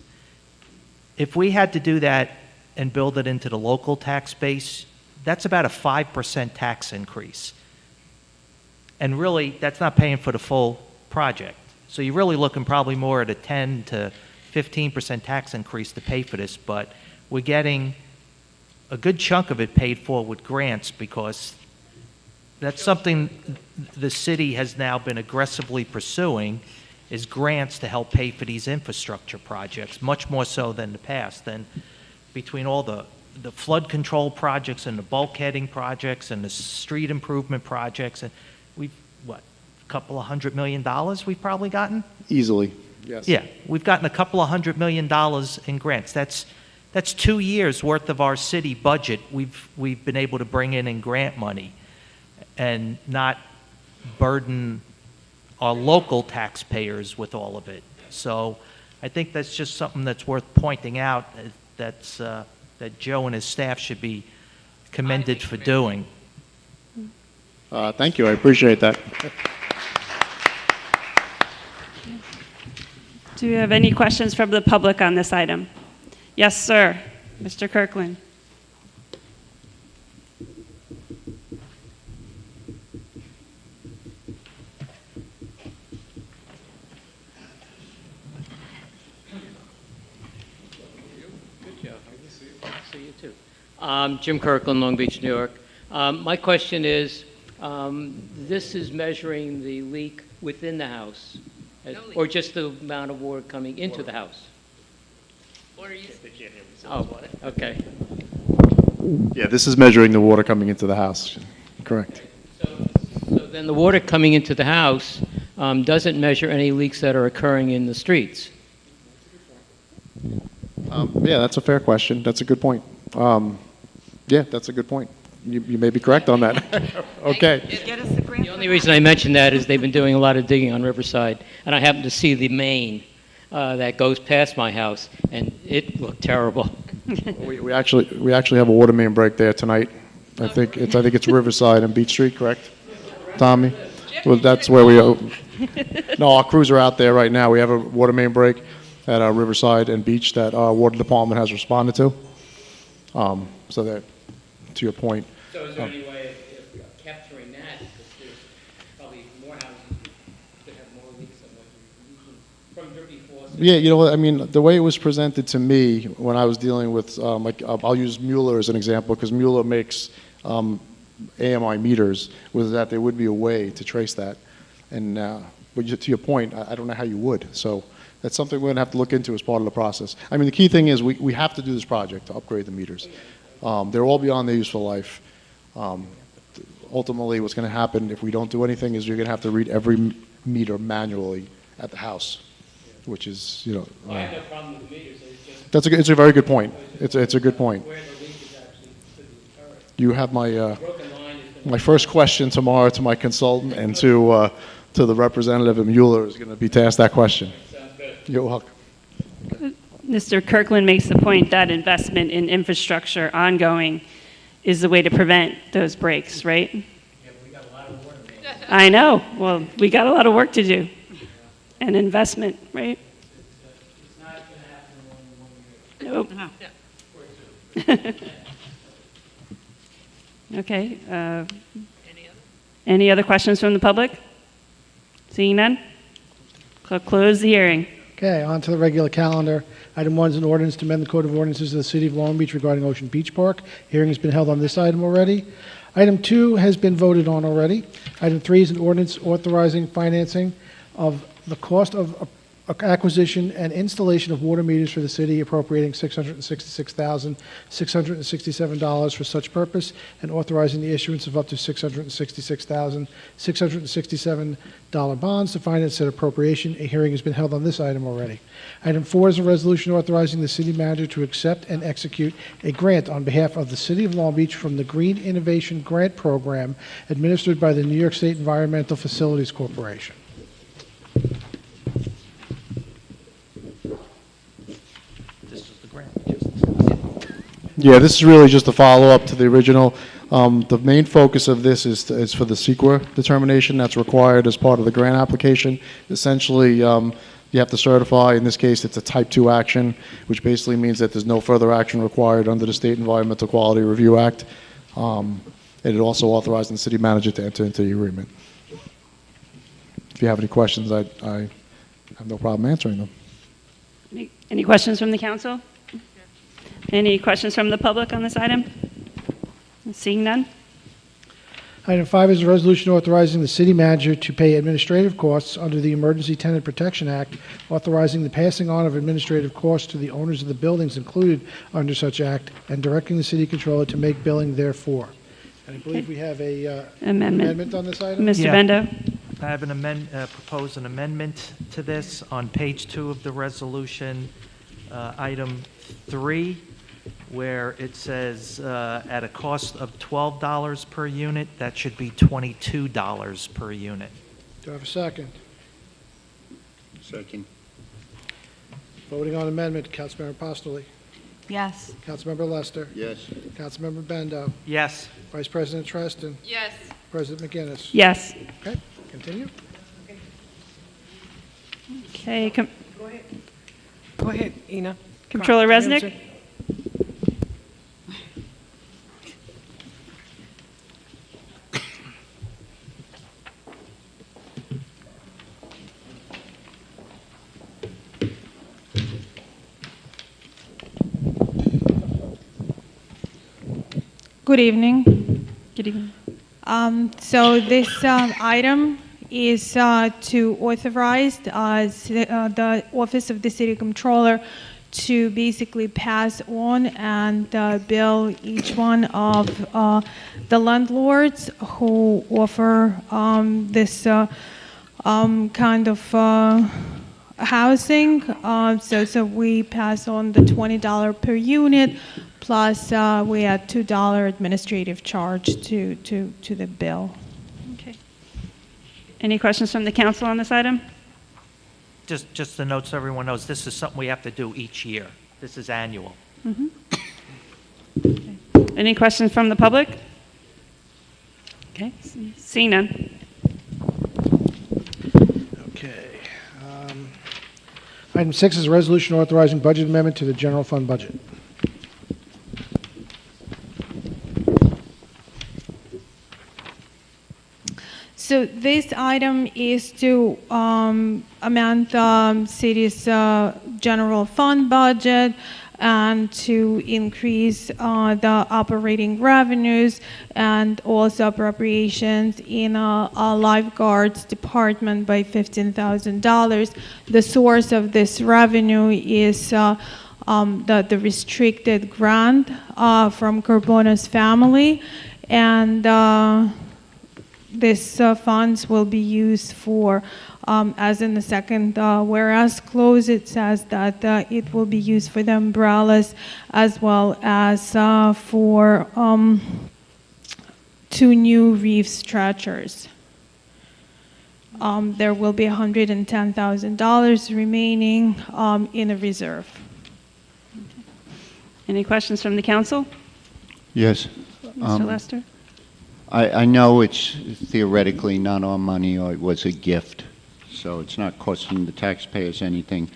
[SPEAKER 13] If we had to do that and build it into the local tax base, that's about a 5% tax increase. And really, that's not paying for the full project. So you're really looking probably more at a 10 to 15% tax increase to pay for this, but we're getting a good chunk of it paid for with grants, because that's something the city has now been aggressively pursuing, is grants to help pay for these infrastructure projects, much more so than the past. And between all the flood control projects and the bulkheading projects and the street improvement projects, and we've, a couple of $100 million we've probably gotten?
[SPEAKER 14] Easily, yes.
[SPEAKER 13] Yeah, we've gotten a couple of $100 million in grants. That's 2 years worth of our city budget we've been able to bring in grant money and not burden our local taxpayers with all of it. So I think that's just something that's worth pointing out, that Joe and his staff should be commended for doing.
[SPEAKER 14] Thank you, I appreciate that.
[SPEAKER 2] Do you have any questions from the public on this item? Yes, sir. Mr. Kirkland.
[SPEAKER 15] Good job. See you too. Jim Kirkland, Long Beach, New York. My question is, this is measuring the leak within the house, or just the amount of water coming into the house? What are you? They can't hear me. Oh, okay.
[SPEAKER 14] Yeah, this is measuring the water coming into the house. Correct.
[SPEAKER 15] So then the water coming into the house doesn't measure any leaks that are occurring in the streets?
[SPEAKER 14] Yeah, that's a fair question. That's a good point. Yeah, that's a good point. You may be correct on that. Okay.
[SPEAKER 15] The only reason I mention that is they've been doing a lot of digging on Riverside, and I happened to see the main that goes past my house, and it looked terrible.
[SPEAKER 14] we actually have a water main break there tonight. I think it's Riverside and Beach Street, correct? Tommy. Well, that's where we, no, our crews are out there right now. We have a water main break at Riverside and Beach that our water department has responded to. So that, to your point.
[SPEAKER 15] So is there any way of capturing that? Because there's probably more houses that have more leaks than what you're using from your before.
[SPEAKER 14] Yeah, you know what, I mean, the way it was presented to me when I was dealing with, like, I'll use Mueller as an example, because Mueller makes AMI meters, was that there would be a way to trace that. And but to your point, I don't know how you would. So that's something we're going to have to look into as part of the process. I mean, the key thing is we have to do this project to upgrade the meters. They're all beyond their useful life. Ultimately, what's going to happen if we don't do anything is you're going to have to read every meter manually at the house, which is, you know.
[SPEAKER 15] Well, I have no problem with the meters.
[SPEAKER 14] That's it's a very good point. It's a good point.
[SPEAKER 15] Where the leak is actually could be occurring.
[SPEAKER 14] You have my
[SPEAKER 15] Broken line is
[SPEAKER 14] my first question tomorrow to my consultant and to the representative of Mueller is going to be to ask that question.
[SPEAKER 15] Sounds good.
[SPEAKER 14] You're welcome.
[SPEAKER 2] Mr. Kirkland makes the point that investment in infrastructure ongoing is the way to prevent those breaks, right?
[SPEAKER 15] Yeah, but we got a lot of water main.
[SPEAKER 2] I know. Well, we got a lot of work to do. And investment, right?
[SPEAKER 15] It's not going to happen in 1 year.
[SPEAKER 2] Nope. Okay. Any other questions from the public? Seeing none? Close the hearing.
[SPEAKER 1] Okay, on to the regular calendar. Item 1 is an ordinance to amend the Code of Ordinances of the City of Long Beach regarding Ocean Beach Park. Hearing has been held on this item already. Item 2 has been voted on already. Item 3 is an ordinance authorizing financing of the cost of acquisition and installation of water meters for the city, appropriating $666,667 for such purpose, and authorizing the issuance of up to $666,667 bonds to finance said appropriation. A hearing has been held on this item already. Item 4 is a resolution authorizing the city manager to accept and execute a grant on behalf of the City of Long Beach from the Green Innovation Grant Program administered by the New York State Environmental Facilities Corporation.
[SPEAKER 14] Yeah, this is really just a follow-up to the original. The main focus of this is for the CEQA determination that's required as part of the grant application. Essentially, you have to certify, in this case, it's a Type 2 action, which basically means that there's no further action required under the State Environmental Quality Review Act. And it also authorized the city manager to enter into the agreement. If you have any questions, I have no problem answering them.
[SPEAKER 2] Any questions from the council? Any questions from the public on this item? Seeing none?
[SPEAKER 1] Item 5 is a resolution authorizing the city manager to pay administrative costs under the Emergency Tenant Protection Act, authorizing the passing on of administrative costs to the owners of the buildings included under such act, and directing the city controller to make billing therefor. And I believe we have a amendment on this item.
[SPEAKER 2] Mr.
[SPEAKER 13] Yeah.
[SPEAKER 2] Bendo?
[SPEAKER 13] I have propose an amendment to this on page 2 of the resolution, item 3, where it says at a cost of $12 per unit, that should be $22 per unit.
[SPEAKER 1] Do I have a second?
[SPEAKER 6] Second.
[SPEAKER 1] Voting on amendment, Councilmember Postoli.
[SPEAKER 7] Yes.
[SPEAKER 1] Councilmember Lester.
[SPEAKER 6] Yes.
[SPEAKER 1] Councilmember Bendo.
[SPEAKER 13] Yes.
[SPEAKER 1] Vice President Treston.
[SPEAKER 12] Yes.
[SPEAKER 1] President McGinnis.
[SPEAKER 2] Yes.
[SPEAKER 1] Okay, continue.
[SPEAKER 2] Okay.
[SPEAKER 5] Go ahead, Ina.
[SPEAKER 2] Controller Resnick?
[SPEAKER 16] Good evening.
[SPEAKER 2] Good evening.
[SPEAKER 16] So this item is to authorize the Office of the City Controller to basically pass on and bill each one of the landlords who offer this kind of housing. So we pass on the $20 per unit, plus we add $2 administrative charge to the bill.
[SPEAKER 2] Okay. Any questions from the council on this item?
[SPEAKER 13] Just the note so everyone knows, this is something we have to do each year. This is annual.
[SPEAKER 2] Mm-hmm. Okay. Any questions from the public? Okay, seeing none.
[SPEAKER 1] Item 6 is a resolution authorizing budget amendment to the general fund budget.
[SPEAKER 16] So this item is to amend the city's general fund budget and to increase the operating revenues and also appropriations in a lifeguards department by $15,000. The source of this revenue is the restricted grant from Carbona's family, and these funds will be used for, as in the second whereas clause, it says that it will be used for the umbrellas as well as for 2 new reef stretchers. There will be $110,000 remaining in a reserve.
[SPEAKER 2] Any questions from the council?
[SPEAKER 6] Yes.
[SPEAKER 2] Mr. Lester?
[SPEAKER 6] I know it's theoretically not our money, or it was a gift, so it's not costing the taxpayers anything.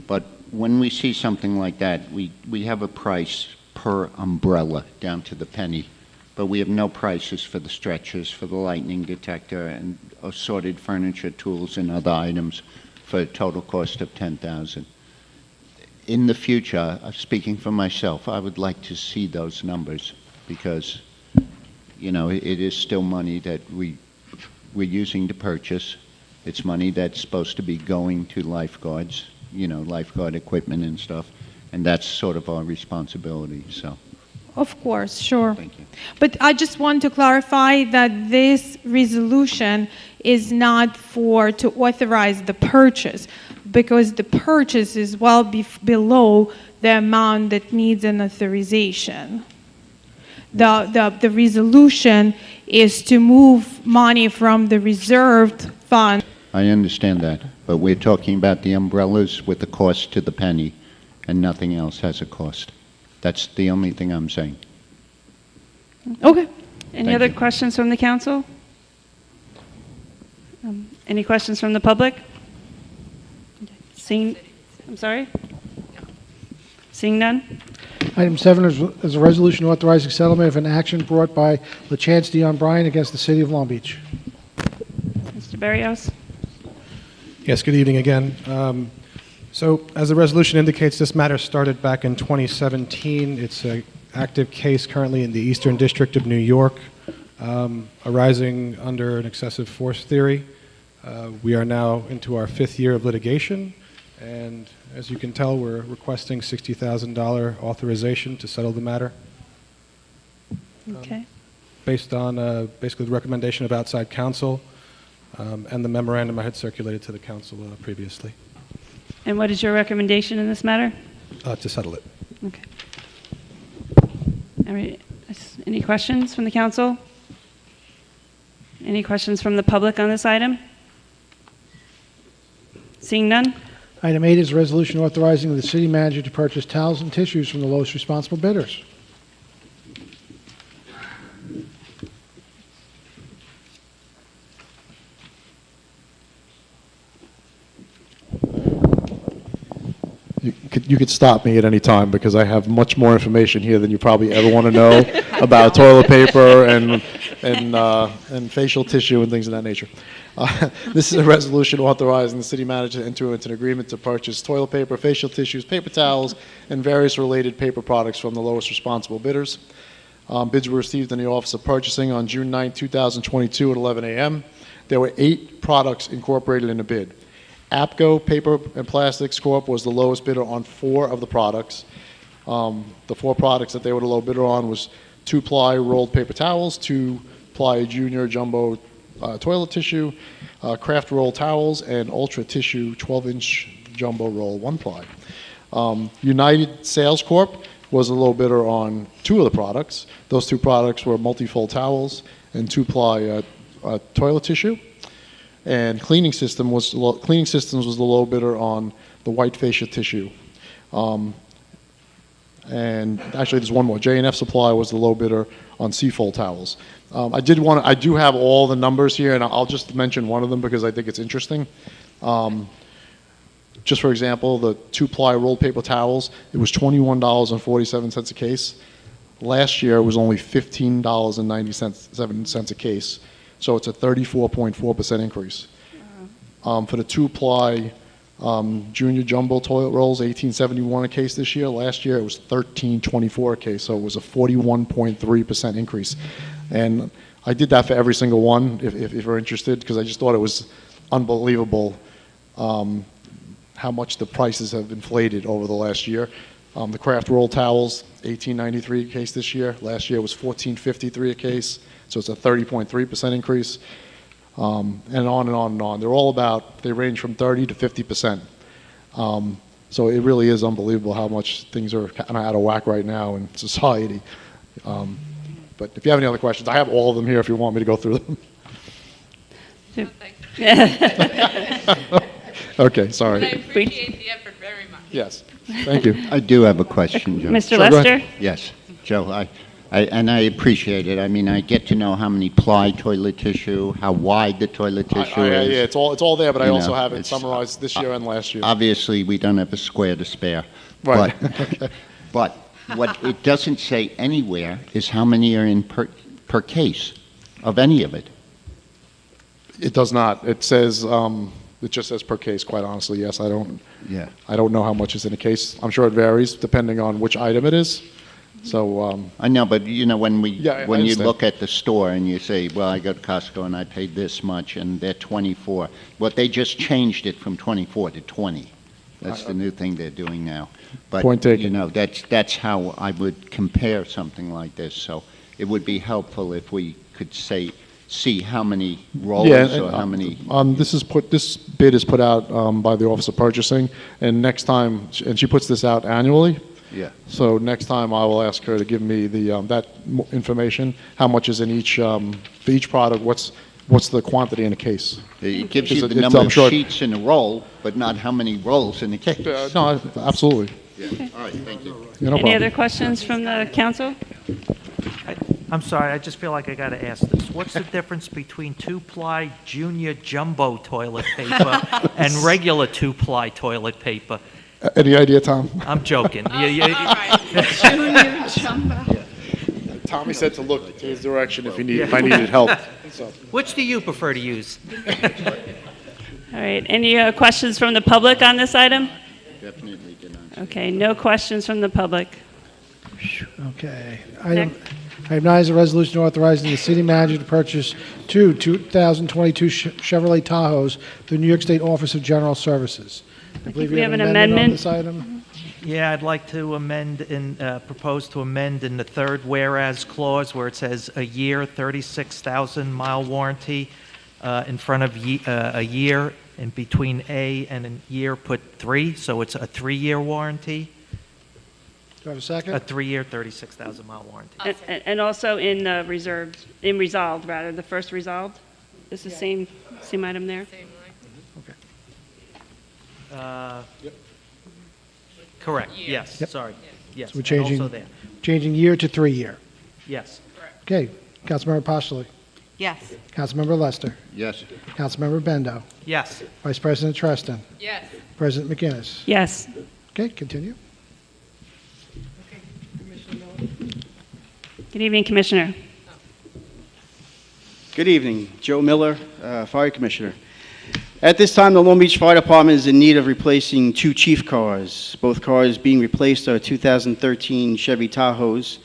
[SPEAKER 6] But when we see something like that, we have a price per umbrella down to the penny, but we have no prices for the stretchers, for the lightning detector, and assorted furniture, tools, and other items for a total cost of $10,000. In the future, speaking for myself, I would like to see those numbers, because you know, it is still money that we're using to purchase. It's money that's supposed to be going to lifeguards, you know, lifeguard equipment and stuff, and that's sort of our responsibility, so.
[SPEAKER 16] Of course, sure.
[SPEAKER 6] Thank you.
[SPEAKER 16] But I just want to clarify that this resolution is not to authorize the purchase, because the purchase is well below the amount that needs an authorization. The resolution is to move money from the reserved fund.
[SPEAKER 6] I understand that, but we're talking about the umbrellas with the cost to the penny, and nothing else has a cost. That's the only thing I'm saying.
[SPEAKER 16] Okay.
[SPEAKER 2] Any other questions from the council? Any questions from the public? I'm sorry? Seeing none?
[SPEAKER 1] Item 7 is a resolution authorizing settlement of an action brought by LaChance Dion Bryan against the City of Long Beach.
[SPEAKER 2] Mr. Barrios?
[SPEAKER 10] Yes, good evening again. So as the resolution indicates, this matter started back in 2017. It's an active case currently in the Eastern District of New York, arising under an excessive force theory. We are now into our 5th year of litigation, and as you can tell, we're requesting $60,000 authorization to settle the matter.
[SPEAKER 2] Okay.
[SPEAKER 10] Based on basically the recommendation of outside counsel and the memorandum I had circulated to the council previously.
[SPEAKER 2] And what is your recommendation in this matter?
[SPEAKER 10] To settle it.
[SPEAKER 2] Okay. All right. Any questions from the council? Any questions from the public on this item? Seeing none?
[SPEAKER 1] Item 8 is a resolution authorizing the city manager to purchase towels and tissues from the lowest responsible bidders.
[SPEAKER 14] You could stop me at any time, because I have much more information here than you probably ever want to know about toilet paper and facial tissue and things of that nature. This is a resolution authorizing the city manager to enter into an agreement to purchase toilet paper, facial tissues, paper towels, and various related paper products from the lowest responsible bidders. Bids were received in the Office of Purchasing on June 9, 2022 at 11 a.m. There were 8 products incorporated in the bid. APCO Paper and Plastics Corp. was the lowest bidder on 4 of the products. The 4 products that they were the low bidder on was 2-ply rolled paper towels, 2-ply junior jumbo toilet tissue, craft roll towels, and ultra tissue 12-inch jumbo roll 1-ply. United Sales Corp. was the low bidder on 2 of the products. Those 2 products were multi-fold towels and 2-ply toilet tissue. And Cleaning Systems was the low bidder on the white facial tissue. And actually, there's one more. J&F Supply was the low bidder on Seafold towels. I do have all the numbers here, and I'll just mention one of them because I think it's interesting. Just for example, the 2-ply rolled paper towels, it was $21.47 a case. Last year, it was only $15.97 a case. So it's a 34.4% increase. For the 2-ply junior jumbo toilet rolls, $18.71 a case this year. Last year, it was $13.24 a case, so it was a 41.3% increase. And I did that for every single one, if you're interested, because I just thought it was unbelievable how much the prices have inflated over the last year. The craft roll towels, $18.93 a case this year. Last year was $14.53 a case, so it's a 30.3% increase. And on and on and on. They're all about, they range from 30 to 50%. So it really is unbelievable how much things are kind of out of whack right now in society. But if you have any other questions, I have all of them here if you want me to go through them. Okay, sorry.
[SPEAKER 12] I appreciate the effort very much.
[SPEAKER 14] Yes, thank you.
[SPEAKER 6] I do have a question, Joe.
[SPEAKER 2] Mr.
[SPEAKER 14] Sure, go
[SPEAKER 2] Lester?
[SPEAKER 14] ahead.
[SPEAKER 6] Yes, Joe, I appreciate it. I mean, I get to know how many ply toilet tissue, how wide the toilet tissue is.
[SPEAKER 14] Yeah, it's all there, but I
[SPEAKER 6] You
[SPEAKER 14] also
[SPEAKER 6] know,
[SPEAKER 14] have it
[SPEAKER 6] it's-
[SPEAKER 14] summarized this year and last year.
[SPEAKER 6] Obviously, we don't have a square to spare.
[SPEAKER 14] Right.
[SPEAKER 6] But what it doesn't say anywhere is how many are in per case of any of it.
[SPEAKER 14] It does not. It says, it just says per case, quite honestly. Yes, I don't know how much is in a case. I'm sure it varies depending on which item it is. So,
[SPEAKER 6] I know, but you know, when you
[SPEAKER 14] understand.
[SPEAKER 6] look at the store and you say, well, I go to Costco and I paid this much and they're 24. Well, they just changed it from 24 to 20. That's the new thing they're doing now. But,
[SPEAKER 14] Point taken.
[SPEAKER 6] you know, that's how I would compare something like this. So it would be helpful if we could see how many rolls or how many.
[SPEAKER 14] This bid is put out by the Office of Purchasing, and next time, and she puts this out annually.
[SPEAKER 6] Yeah.
[SPEAKER 14] So next time I will ask her to give me that information, how much is in each, for each product, what's the quantity in a case.
[SPEAKER 6] It gives you the
[SPEAKER 14] It's,
[SPEAKER 6] number
[SPEAKER 14] I'm
[SPEAKER 6] of
[SPEAKER 14] sure-
[SPEAKER 6] sheets in a roll, but not how many rolls in a case.
[SPEAKER 14] No, absolutely.
[SPEAKER 6] Yeah. All right, thank you.
[SPEAKER 14] Yeah, no
[SPEAKER 2] Any
[SPEAKER 14] problem.
[SPEAKER 2] other questions from the council?
[SPEAKER 13] I'm sorry, I just feel like I got to ask this. What's the difference between 2-ply junior jumbo toilet paper and regular 2-ply toilet paper?
[SPEAKER 14] Any idea, Tom?
[SPEAKER 13] I'm joking.
[SPEAKER 7] Junior jumbo.
[SPEAKER 14] Tommy said to look to his direction if I needed help. So.
[SPEAKER 13] Which do you prefer to use?
[SPEAKER 2] All right, any questions from the public on this item?
[SPEAKER 6] Definitely did not.
[SPEAKER 2] Okay, no questions from the public.
[SPEAKER 1] Okay. Item 9 is a resolution authorizing the city manager to purchase two 2022 Chevrolet Tahoes through New York State Office of General Services. I believe
[SPEAKER 2] we
[SPEAKER 1] you have
[SPEAKER 2] have
[SPEAKER 1] an
[SPEAKER 2] an
[SPEAKER 1] amendment on
[SPEAKER 2] amendment.
[SPEAKER 1] this item.
[SPEAKER 13] Yeah, I'd like to propose to amend in the third whereas clause where it says a year, 36,000-mile warranty, in front of a year, and between A and a year, put 3, so it's a 3-year warranty.
[SPEAKER 1] Do I have a second?
[SPEAKER 13] A 3-year, 36,000-mile warranty.
[SPEAKER 2] And also in reserved, in resolved, rather, the first resolved? Is the same item there?
[SPEAKER 13] Correct, yes,
[SPEAKER 1] Yep.
[SPEAKER 13] sorry. Yes,
[SPEAKER 1] So we're
[SPEAKER 13] and
[SPEAKER 1] changing,
[SPEAKER 13] also there.
[SPEAKER 1] changing year to 3-year.
[SPEAKER 13] Yes.
[SPEAKER 1] Okay. Councilmember Postoli.
[SPEAKER 7] Yes.
[SPEAKER 1] Councilmember Lester.
[SPEAKER 6] Yes.
[SPEAKER 1] Councilmember Bendo.
[SPEAKER 13] Yes.
[SPEAKER 1] Vice President Treston.
[SPEAKER 12] Yes.
[SPEAKER 1] President McGinnis.
[SPEAKER 2] Yes.
[SPEAKER 1] Okay, continue.
[SPEAKER 2] Good evening, Commissioner.
[SPEAKER 17] Good evening. Joe Miller, Fire Commissioner. At this time, the Long Beach Fire Department is in need of replacing 2 chief cars. Both cars being replaced are 2013 Chevy Tahoes,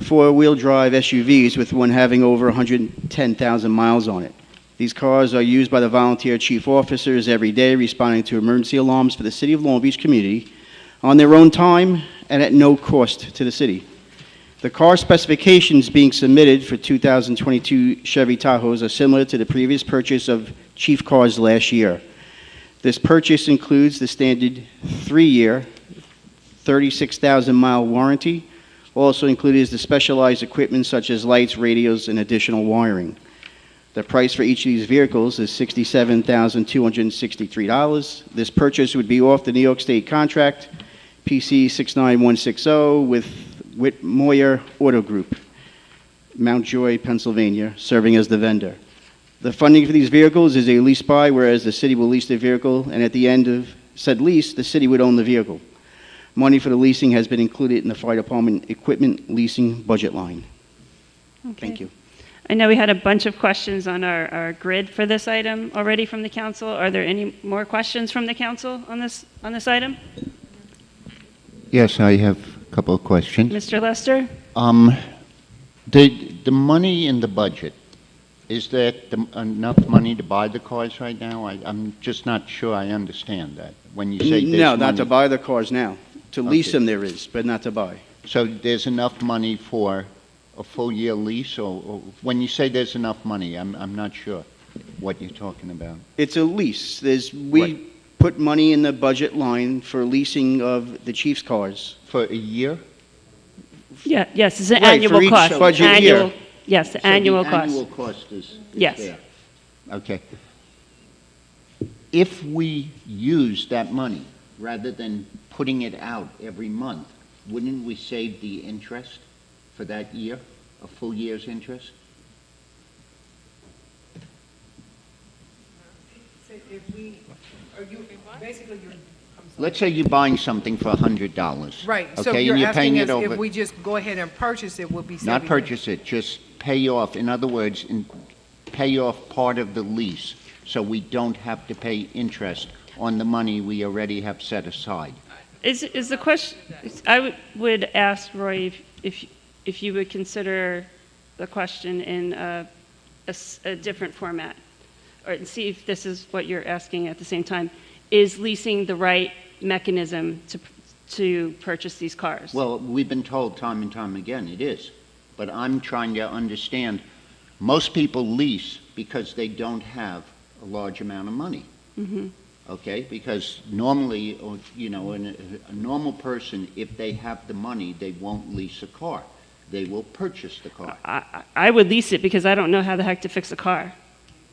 [SPEAKER 17] 4-wheel drive SUVs with one having over 110,000 miles on it. These cars are used by the volunteer chief officers every day responding to emergency alarms for the City of Long Beach community on their own time and at no cost to the city. The car specifications being submitted for 2022 Chevy Tahoes are similar to the previous purchase of chief cars last year. This purchase includes the standard 3-year, 36,000-mile warranty. Also included is the specialized equipment such as lights, radios, and additional wiring. The price for each of these vehicles is $67,263. This purchase would be off the New York State contract, PC 69160, with Whitmoyer Auto Group, Mount Joy, Pennsylvania, serving as the vendor. The funding for these vehicles is a lease buy, whereas the city will lease the vehicle, and at the end of said lease, the city would own the vehicle. Money for the leasing has been included in the fire department equipment leasing budget line. Thank you.
[SPEAKER 2] I know we had a bunch of questions on our grid for this item already from the council. Are there any more questions from the council on this item?
[SPEAKER 6] Yes, I have a couple of questions.
[SPEAKER 2] Mr. Lester?
[SPEAKER 6] The money in the budget, is that enough money to buy the cars right now? I'm just not sure I understand that. When you say there's
[SPEAKER 17] No, not
[SPEAKER 6] money-
[SPEAKER 17] to buy the cars now. To lease
[SPEAKER 6] Okay.
[SPEAKER 17] them there is, but not to buy.
[SPEAKER 6] So there's enough money for a full year lease, or when you say there's enough money, I'm not sure what you're talking about.
[SPEAKER 17] It's a lease. We put money in the budget line for leasing of the chief's cars.
[SPEAKER 6] For a year?
[SPEAKER 2] Yeah, yes, it's an
[SPEAKER 17] Right, for
[SPEAKER 2] annual
[SPEAKER 17] each
[SPEAKER 2] cost.
[SPEAKER 17] budget
[SPEAKER 2] Annual-
[SPEAKER 17] year.
[SPEAKER 2] Yes, the
[SPEAKER 6] So
[SPEAKER 2] annual
[SPEAKER 6] the
[SPEAKER 2] cost.
[SPEAKER 6] annual cost is
[SPEAKER 2] Yes.
[SPEAKER 6] there. Okay. If we use that money, rather than putting it out every month, wouldn't we save the interest for that year, a full year's interest? Let's say you're buying something for $100.
[SPEAKER 5] Right, so
[SPEAKER 6] okay,
[SPEAKER 5] you're
[SPEAKER 6] and you're paying
[SPEAKER 5] asking
[SPEAKER 6] it
[SPEAKER 5] us
[SPEAKER 6] over.
[SPEAKER 5] if we just go ahead and purchase it, we'll be saving.
[SPEAKER 6] Not purchase it, just pay off. In other words, pay off part of the lease, so we don't have to pay interest on the money we already have set aside.
[SPEAKER 2] Is the question, I would ask Roy if you would consider the question in a different format, or see if this is what you're asking at the same time. Is leasing the right mechanism to purchase these cars?
[SPEAKER 6] Well, we've been told time and time again it is, but I'm trying to understand, most people lease because they don't have a large amount of money.
[SPEAKER 2] Mm-hmm.
[SPEAKER 6] Okay, because normally, or, you know, a normal person, if they have the money, they won't lease a car. They will purchase the car.
[SPEAKER 2] I would lease it because I don't know how the heck to fix a car.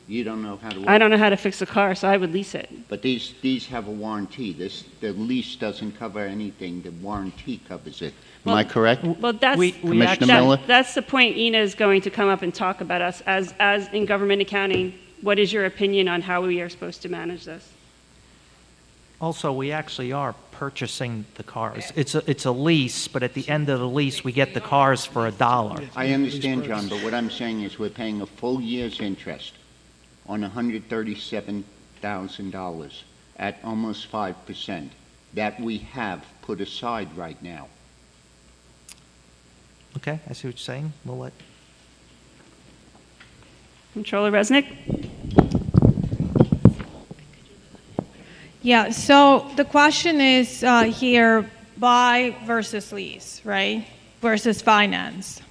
[SPEAKER 6] You don't know how to.
[SPEAKER 2] I don't know how to fix a car, so I would lease it.
[SPEAKER 6] But these have a warranty. The lease doesn't cover anything. The warranty covers it. Am I correct?
[SPEAKER 2] Well, that's
[SPEAKER 6] Commissioner Miller?
[SPEAKER 2] that's the point Ina is going to come up and talk about us as in government accounting. What is your opinion on how we are supposed to manage this?
[SPEAKER 13] Also, we actually are purchasing the cars. It's a lease, but at the end of the lease, we get the cars for $1.
[SPEAKER 6] I understand, John, but what I'm saying is we're paying a full year's interest on $137,000 at almost 5% that we have put aside right now.
[SPEAKER 13] Okay, I see what you're saying. We'll let.
[SPEAKER 2] Controller Resnick?
[SPEAKER 16] Yeah, so the question is here, buy versus lease, right? Versus finance.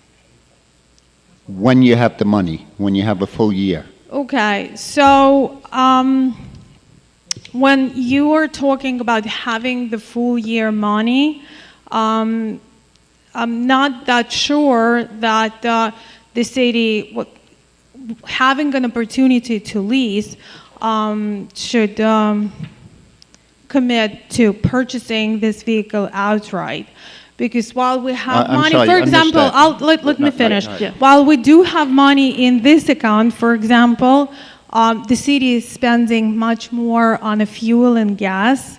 [SPEAKER 6] When you have the money, when you have a full year.
[SPEAKER 16] Okay, so when you are talking about having the full year money, I'm not that sure that the city, having an opportunity to lease, should commit to purchasing this vehicle outright. Because while we have
[SPEAKER 6] I'm
[SPEAKER 16] money,
[SPEAKER 6] sorry,
[SPEAKER 16] for
[SPEAKER 6] I missed
[SPEAKER 16] example,
[SPEAKER 6] that.
[SPEAKER 16] let me finish.
[SPEAKER 6] Yeah.
[SPEAKER 16] While we do have money in this account, for example, the city is spending much more on fuel and gas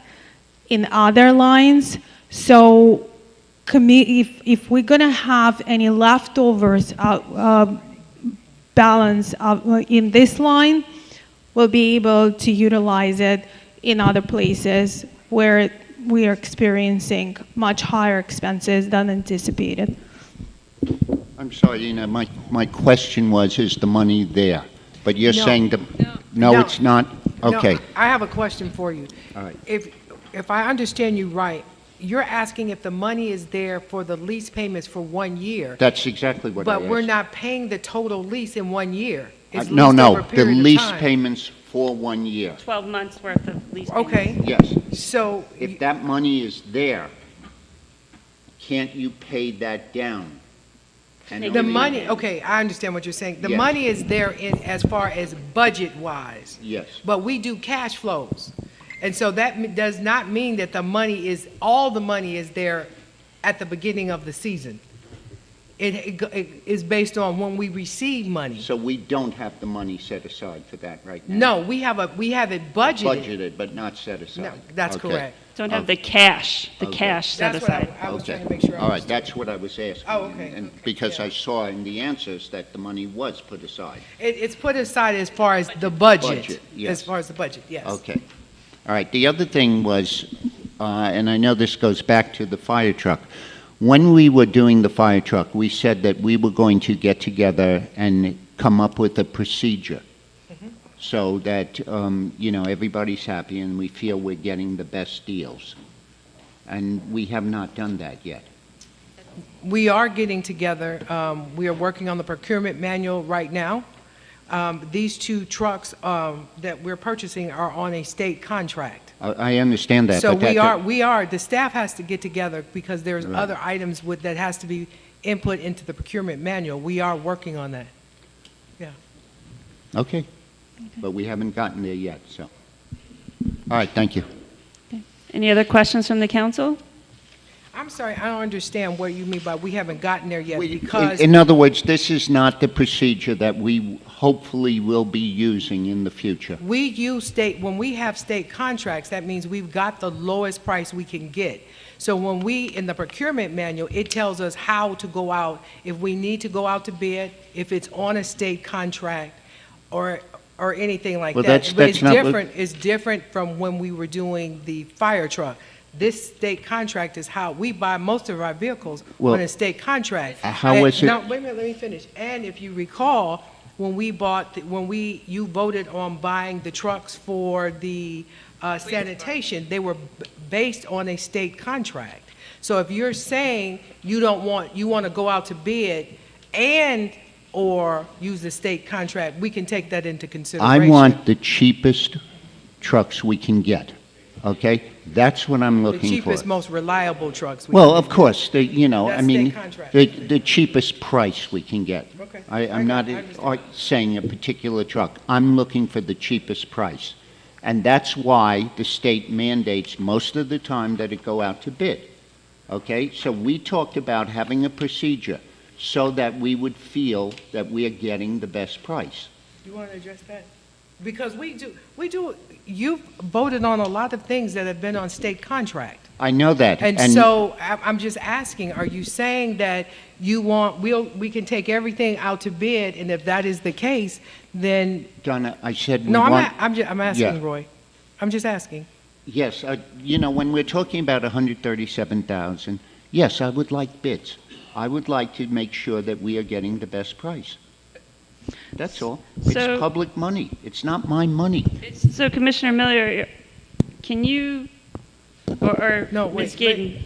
[SPEAKER 16] in other lines. So if we're going to have any leftovers balance in this line, we'll be able to utilize it in other places where we are experiencing much higher expenses than anticipated.
[SPEAKER 6] I'm sorry, Ina, my question was, is the money there? But you're
[SPEAKER 5] No.
[SPEAKER 6] saying
[SPEAKER 5] No.
[SPEAKER 6] it's not? Okay.
[SPEAKER 5] No, I have a question for you.
[SPEAKER 6] All right.
[SPEAKER 5] If I understand you right, you're asking if the money is there for the lease payments for 1 year.
[SPEAKER 6] That's exactly what I asked.
[SPEAKER 5] But we're not paying the total lease in 1 year. It's
[SPEAKER 6] No,
[SPEAKER 5] leased over a
[SPEAKER 6] the
[SPEAKER 5] period of
[SPEAKER 6] lease
[SPEAKER 5] time.
[SPEAKER 6] payments for 1 year.
[SPEAKER 2] 12 months worth of lease payments.
[SPEAKER 5] Okay,
[SPEAKER 6] Yes.
[SPEAKER 5] so,
[SPEAKER 6] If that money is there, can't you pay that down? And
[SPEAKER 5] the
[SPEAKER 6] only-
[SPEAKER 5] money, okay, I understand what you're saying. The
[SPEAKER 6] Yes.
[SPEAKER 5] money is there as far as budget-wise.
[SPEAKER 6] Yes.
[SPEAKER 5] But we do cash flows. And so that does not mean that all the money is there at the beginning of the season. It is based on when we receive money.
[SPEAKER 6] So we don't have the money set aside for that right now?
[SPEAKER 5] No, we have it budgeted.
[SPEAKER 6] Budgeted, but not set aside?
[SPEAKER 5] No, that's
[SPEAKER 6] Okay.
[SPEAKER 5] correct.
[SPEAKER 2] Don't have the cash
[SPEAKER 6] Okay.
[SPEAKER 2] set
[SPEAKER 5] That's what
[SPEAKER 2] aside.
[SPEAKER 5] I was
[SPEAKER 6] Okay.
[SPEAKER 5] trying to make sure. I
[SPEAKER 6] All right,
[SPEAKER 5] understood.
[SPEAKER 6] that's what I was asking.
[SPEAKER 5] Oh, okay.
[SPEAKER 6] And because
[SPEAKER 5] Yeah.
[SPEAKER 6] I saw in the answers that the money was put aside.
[SPEAKER 5] It's put aside as far as the budget.
[SPEAKER 6] Budget, yes.
[SPEAKER 5] As far as the budget, yes.
[SPEAKER 6] Okay. All right, the other thing was, and I know this goes back to the fire truck. When we were doing the fire truck, we said that we were going to get together and come up with a procedure so that, everybody's happy and we feel we're getting the best deals. And we have not done that yet.
[SPEAKER 5] We are getting together. We are working on the procurement manual right now. These two trucks that we're purchasing are on a state contract.
[SPEAKER 6] I understand that.
[SPEAKER 5] So
[SPEAKER 6] but
[SPEAKER 5] we are, the staff has to get together because there's
[SPEAKER 6] Right.
[SPEAKER 5] other items that has to be input into the procurement manual. We are working on that. Yeah.
[SPEAKER 6] Okay. But we haven't gotten there yet, so. All right, thank you.
[SPEAKER 2] Any other questions from the council?
[SPEAKER 5] I'm sorry, I don't understand what you mean by we haven't gotten there yet because.
[SPEAKER 6] In other words, this is not the procedure that we hopefully will be using in the future.
[SPEAKER 5] We use when we have state contracts, that means we've got the lowest price we can get. So when in the procurement manual, it tells us how to go out, if we need to go out to bid, if it's on a state contract, or anything like
[SPEAKER 6] Well,
[SPEAKER 5] that.
[SPEAKER 6] that's
[SPEAKER 5] But it's
[SPEAKER 6] not what-
[SPEAKER 5] different, it's different from when we were doing the fire truck. This state contract is how we buy most of our vehicles
[SPEAKER 6] Well,
[SPEAKER 5] on a state contract.
[SPEAKER 6] how
[SPEAKER 5] And-
[SPEAKER 6] is it-
[SPEAKER 5] Now, wait a minute, let me finish. And if you recall, when you voted on buying the trucks for the sanitation, they were based on a state contract. So if you're saying you want to go out to bid or use the state contract, we can take that into
[SPEAKER 6] I
[SPEAKER 5] consideration.
[SPEAKER 6] want the cheapest trucks we can get, okay? That's what I'm
[SPEAKER 5] The
[SPEAKER 6] looking for.
[SPEAKER 5] cheapest, most reliable trucks. we
[SPEAKER 6] Well,
[SPEAKER 5] can
[SPEAKER 6] of
[SPEAKER 5] get.
[SPEAKER 6] course, I
[SPEAKER 5] That's
[SPEAKER 6] mean,
[SPEAKER 5] state contract.
[SPEAKER 6] the cheapest price we can get.
[SPEAKER 5] Okay.
[SPEAKER 6] I'm not saying a particular truck. I'm looking for the cheapest price. And that's why the state mandates most of the time that it go out to bid. Okay? So we talked about having a procedure so that we would feel that we are getting the best price.
[SPEAKER 5] You want to address that? Because you've voted on a lot of things that have been on state contract.
[SPEAKER 6] I know that.
[SPEAKER 5] And so I'm just asking, are you saying that we can take everything out to bid, and if that is the case, then?
[SPEAKER 6] Donna, I said we
[SPEAKER 5] No,
[SPEAKER 6] want...
[SPEAKER 5] I'm asking,
[SPEAKER 6] Yeah.
[SPEAKER 5] Roy. I'm just asking.
[SPEAKER 6] Yes, when we're talking about 137,000, yes, I would like bids. I would like to make sure that we are getting the best price. That's all. It's
[SPEAKER 2] So-
[SPEAKER 6] public money. It's not my money.
[SPEAKER 2] So Commissioner Miller, can you, or
[SPEAKER 5] No,
[SPEAKER 2] Ms.
[SPEAKER 5] wait,
[SPEAKER 2] Gayton?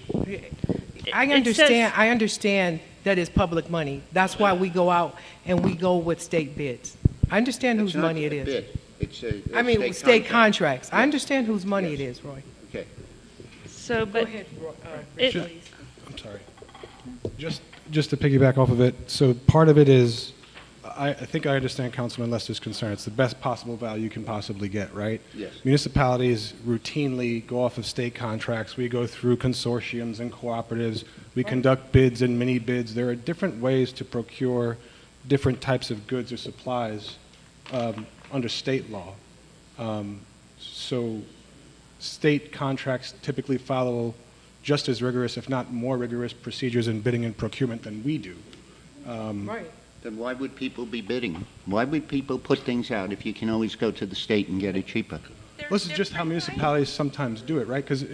[SPEAKER 5] I
[SPEAKER 2] It says-
[SPEAKER 5] understand that is public money. That's why we go out and we go with state bids. I understand whose
[SPEAKER 6] It's not
[SPEAKER 5] money it
[SPEAKER 6] a
[SPEAKER 5] is.
[SPEAKER 6] bid. It's a
[SPEAKER 5] I mean, state
[SPEAKER 6] contract.
[SPEAKER 5] contracts. I
[SPEAKER 6] Yes.
[SPEAKER 5] understand whose money
[SPEAKER 6] Yes.
[SPEAKER 5] it is, Roy.
[SPEAKER 6] Okay.
[SPEAKER 2] So,
[SPEAKER 5] Go
[SPEAKER 2] but
[SPEAKER 5] ahead, Roy.
[SPEAKER 2] it,
[SPEAKER 10] I'm sorry. Just to piggyback off of it, so part of it is, I think I understand Councilman Lester's concern. It's the best possible value you can possibly get, right?
[SPEAKER 6] Yes.
[SPEAKER 10] Municipalities routinely go off of state contracts. We go through consortiums and cooperatives. We conduct bids and mini bids. There are different ways to procure different types of goods or supplies under state law. So state contracts typically follow just as rigorous, if not more rigorous, procedures in bidding and procurement than we do.
[SPEAKER 5] Right.
[SPEAKER 6] Then why would people be bidding? Why would people put things out if you can always go to the state and get it cheaper?
[SPEAKER 10] This is just how municipalities sometimes do it, right? Because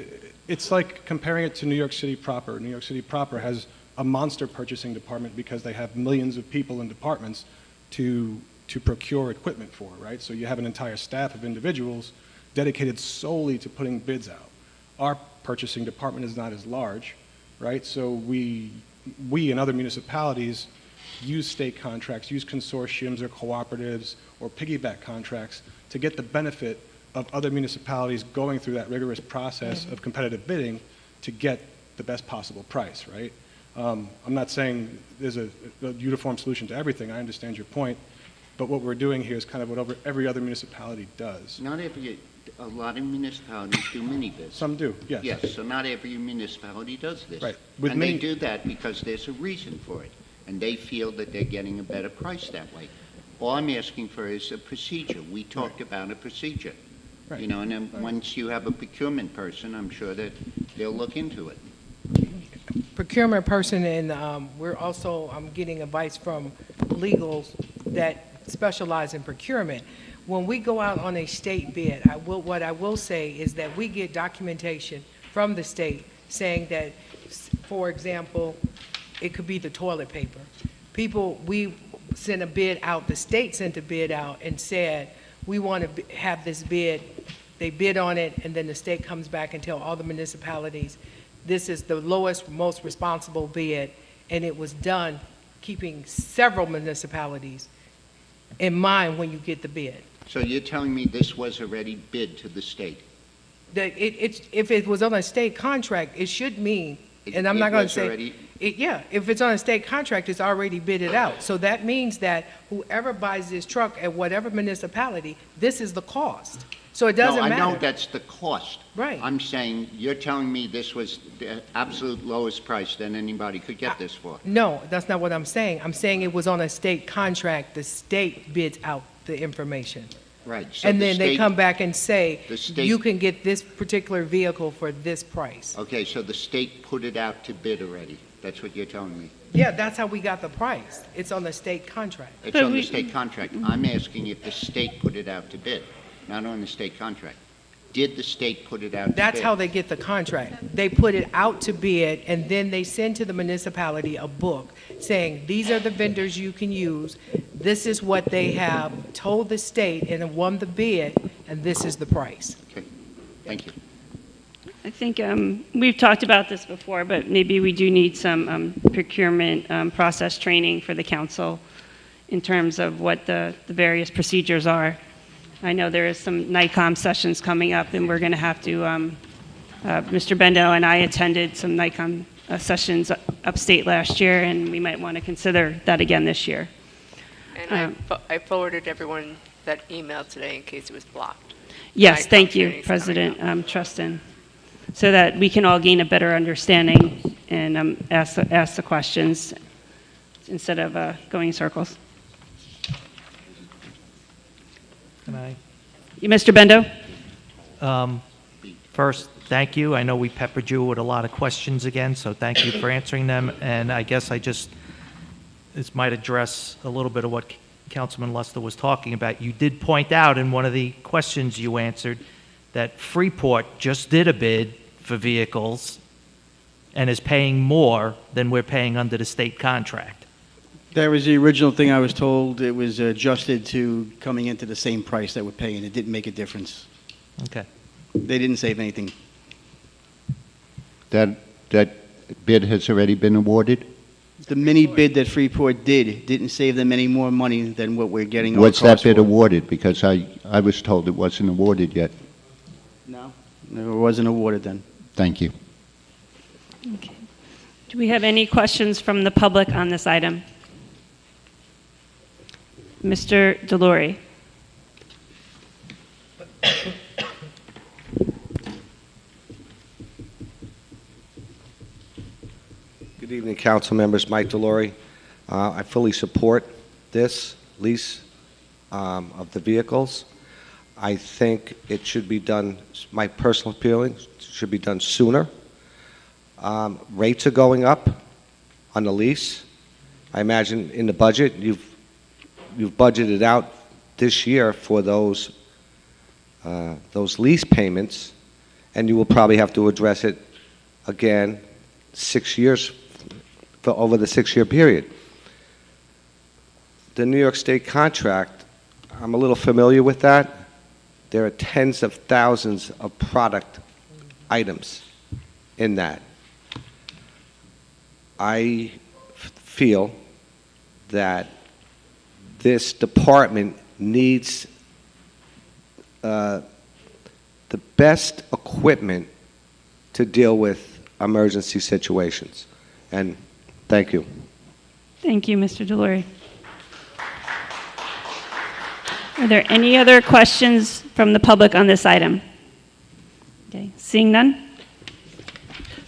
[SPEAKER 10] it's like comparing it to New York City proper. New York City proper has a monster purchasing department because they have millions of people in departments to procure equipment for, right? So you have an entire staff of individuals dedicated solely to putting bids out. Our purchasing department is not as large, right? So we and other municipalities use state contracts, use consortiums or cooperatives or piggyback contracts to get the benefit of other municipalities going through that rigorous process of competitive bidding to get the best possible price, right? I'm not saying there's a uniform solution to everything. I understand your point. But what we're doing here is kind of what every other municipality does.
[SPEAKER 6] A lot of municipalities do mini bids.
[SPEAKER 10] Some do, yes.
[SPEAKER 6] Yes, so not every municipality does this.
[SPEAKER 10] Right.
[SPEAKER 6] And they do that because there's a reason for it. and they feel that they're getting a better price that way. All I'm asking for is a procedure. We talked about a procedure. You know, and then once you have a procurement person, I'm sure that they'll look into it.
[SPEAKER 5] Procurement person, and I'm getting advice from legals that specialize in procurement. When we go out on a state bid, what I will say is that we get documentation from the state saying that, for example, it could be the toilet paper. We sent a bid out, the state sent a bid out and said, we want to have this bid. They bid on it, and then the state comes back and tell all the municipalities, this is the lowest, most responsible bid, and it was done keeping several municipalities in mind when you get the bid.
[SPEAKER 6] So you're telling me this was already bid to the state?
[SPEAKER 5] If it was on a state contract, it should mean, and I'm not going to say, if it's on a state contract, it's already bidded out. So that means that whoever buys this truck at whatever municipality, this is the cost. So it doesn't matter.
[SPEAKER 6] No, I know that's the cost.
[SPEAKER 5] Right.
[SPEAKER 6] I'm saying, you're telling me this was the absolute lowest price that anybody could get this for?
[SPEAKER 5] No, that's not what I'm saying. I'm saying it was on a state contract. The state bids out the information.
[SPEAKER 6] Right. So
[SPEAKER 5] and then they come back and say, you can get this particular vehicle for this price.
[SPEAKER 6] Okay, so the state put it out to bid already. That's what you're telling me?
[SPEAKER 5] Yeah, that's how we got the price. It's on the state contract.
[SPEAKER 6] It's on the state contract. I'm asking if the state put it out to bid, not on the state contract. Did the state put it out to bid?
[SPEAKER 5] That's how they get the contract. They put it out to bid, and then they send to the municipality a book saying, these are the vendors you can use. This is what they have told the state and won the bid, and this is the price.
[SPEAKER 6] Okay, thank you.
[SPEAKER 2] I think we've talked about this before, but maybe we do need some procurement process training for the council in terms of what the various procedures are. I know there is some NICOM sessions coming up, and we're going to have to, Mr. Bendo and I attended some NICOM sessions upstate last year, and we might want to consider that again this year.
[SPEAKER 12] And I forwarded everyone that email today in case it was blocked.
[SPEAKER 2] Yes, thank you, President Trustin, so that we can all gain a better understanding and ask the questions instead of going in circles.
[SPEAKER 13] Can I?
[SPEAKER 2] Mr. Bendo?
[SPEAKER 13] First, thank you. I know we peppered you with a lot of questions again, so thank you for answering them. And I guess this might address a little bit of what Councilman Luster was talking about. You did point out in one of the questions you answered that Freeport just did a bid for vehicles and is paying more than we're paying under the state contract.
[SPEAKER 17] That was the original thing I was told. It was adjusted to coming into the same price that we're paying. It didn't make a difference.
[SPEAKER 13] Okay.
[SPEAKER 17] They didn't save anything.
[SPEAKER 6] That bid has already been awarded?
[SPEAKER 17] The mini bid that Freeport didn't save them any more money than what we're getting.
[SPEAKER 6] Was that bid awarded? Because I was told it wasn't awarded yet.
[SPEAKER 17] No, it wasn't awarded then.
[SPEAKER 6] Thank you.
[SPEAKER 2] Okay. Do we have any questions from the public on this item? Mr. Delory.
[SPEAKER 18] Good evening, council members. Mike Delory. I fully support this lease of the vehicles. I think it should be done, my personal feeling, should be done sooner. Rates are going up on the lease. I imagine in the budget, you've budgeted out this year for those lease payments, and you will probably have to address it again 6 years, for over the 6-year period. The New York State contract, I'm a little familiar with that. There are tens of thousands of product items in that. I feel that this department needs the best equipment to deal with emergency situations. And thank you.
[SPEAKER 2] Thank you, Mr. Delory. Are there any other questions from the public on this item? Okay, seeing none?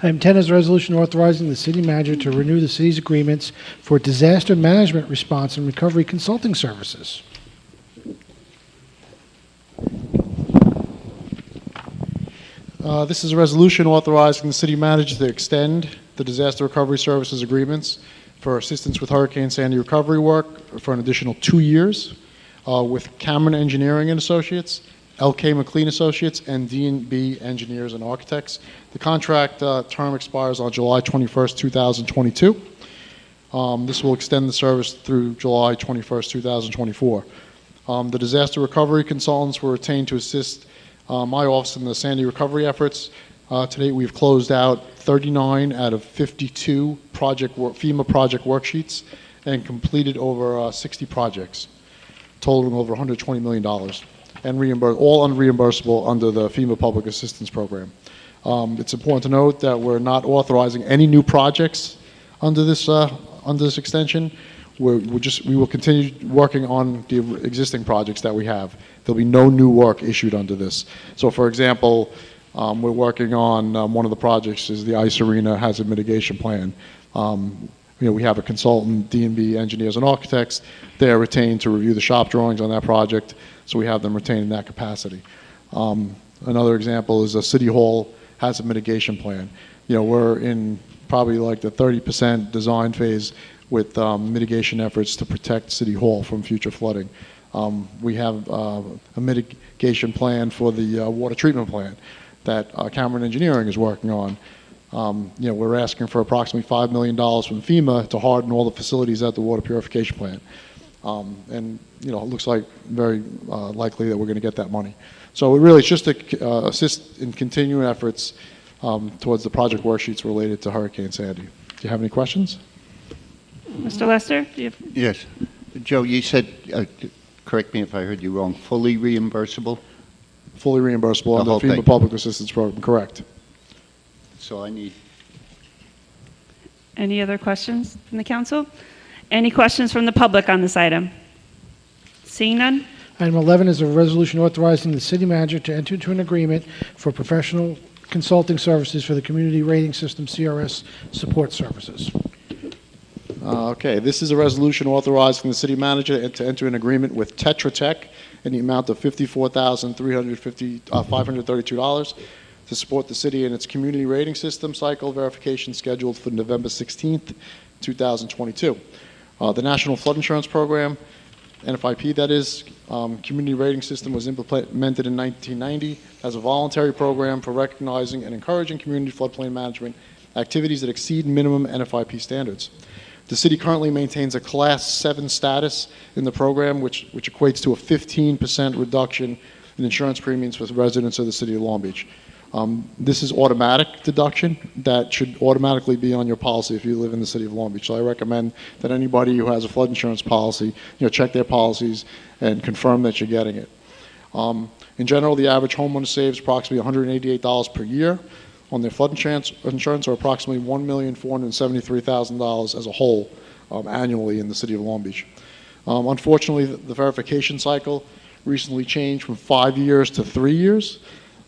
[SPEAKER 1] Item 10 is a resolution authorizing the city manager to renew the city's agreements for disaster management response and recovery consulting services.
[SPEAKER 14] This is a resolution authorizing the city manager to extend the disaster recovery services agreements for assistance with Hurricane Sandy recovery work for an additional 2 years with Cameron Engineering and Associates, LK McLean Associates, and D&B Engineers and Architects. The contract term expires on July 21st, 2022. This will extend the service through July 21st, 2024. The disaster recovery consultants were retained to assist my office in the Sandy recovery efforts. To date, we've closed out 39 out of 52 FEMA project worksheets and completed over 60 projects, totaling over $120 million, and all unreimbursable under the FEMA Public Assistance Program. It's important to note that we're not authorizing any new projects under this extension. We will continue working on the existing projects that we have. There'll be no new work issued under this. So, for example, we're working on one of the projects is the Ice Arena Hazard Mitigation Plan. We have a consultant, D&B Engineers and Architects. They are retained to review the shop drawings on that project, so we have them retained in that capacity. Another example is a City Hall Hazard Mitigation Plan. We're in probably like the 30% design phase with mitigation efforts to protect City Hall from future flooding. We have a mitigation plan for the water treatment plant that Cameron Engineering is working on. We're asking for approximately $5 million from FEMA to harden all the facilities at the water purification plant. It looks like very likely that we're going to get that money. So it's just to assist in continuing efforts towards the project worksheets related to Hurricane Sandy. Do you have any questions?
[SPEAKER 2] Mr. Lester? Do you have...
[SPEAKER 6] Yes. Joe, you said, correct me if I heard you wrong, fully reimbursable?
[SPEAKER 14] Fully reimbursable under the FEMA Public Assistance Program, correct.
[SPEAKER 6] So I need...
[SPEAKER 2] Any other questions from the council? Any questions from the public on this item? Seeing none?
[SPEAKER 1] Item 11 is a resolution authorizing the city manager to enter into an agreement for professional consulting services for the Community Rating System CRS support services.
[SPEAKER 14] Okay, this is a resolution authorizing the city manager to enter an agreement with Tetra Tech in the amount of $54,532 to support the city in its community rating system cycle verification scheduled for November 16th, 2022. The National Flood Insurance Program, NFIP that is, community rating system was implemented in 1990 as a voluntary program for recognizing and encouraging community floodplain management activities that exceed minimum NFIP standards. The city currently maintains a Class 7 status in the program, which equates to a 15% reduction in insurance premiums for residents of the city of Long Beach. This is automatic deduction that should automatically be on your policy if you live in the city of Long Beach. So I recommend that anybody who has a flood insurance policy, check their policies and confirm that you're getting it. In general, the average homeowner saves approximately $188 per year on their flood insurance, or approximately $1,473,000 as a whole annually in the city of Long Beach. Unfortunately, the verification cycle recently changed from 5 years to 3 years.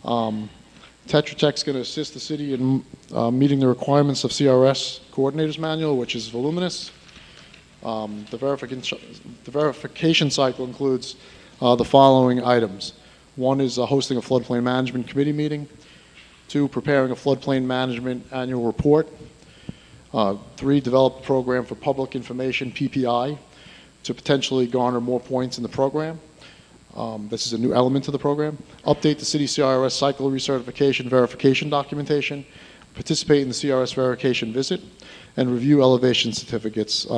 [SPEAKER 14] Tetra Tech's going to assist the city in meeting the requirements of CRS Coordinator's Manual, which is voluminous. The verification cycle includes the following items. One is hosting a floodplain management committee meeting. 2, preparing a floodplain management annual report. 3, develop a program for public information, PPI, to potentially garner more points in the program. This is a new element to the program. Update the city CRS cycle recertification verification documentation. Participate in the CRS verification visit. And review elevation certificates,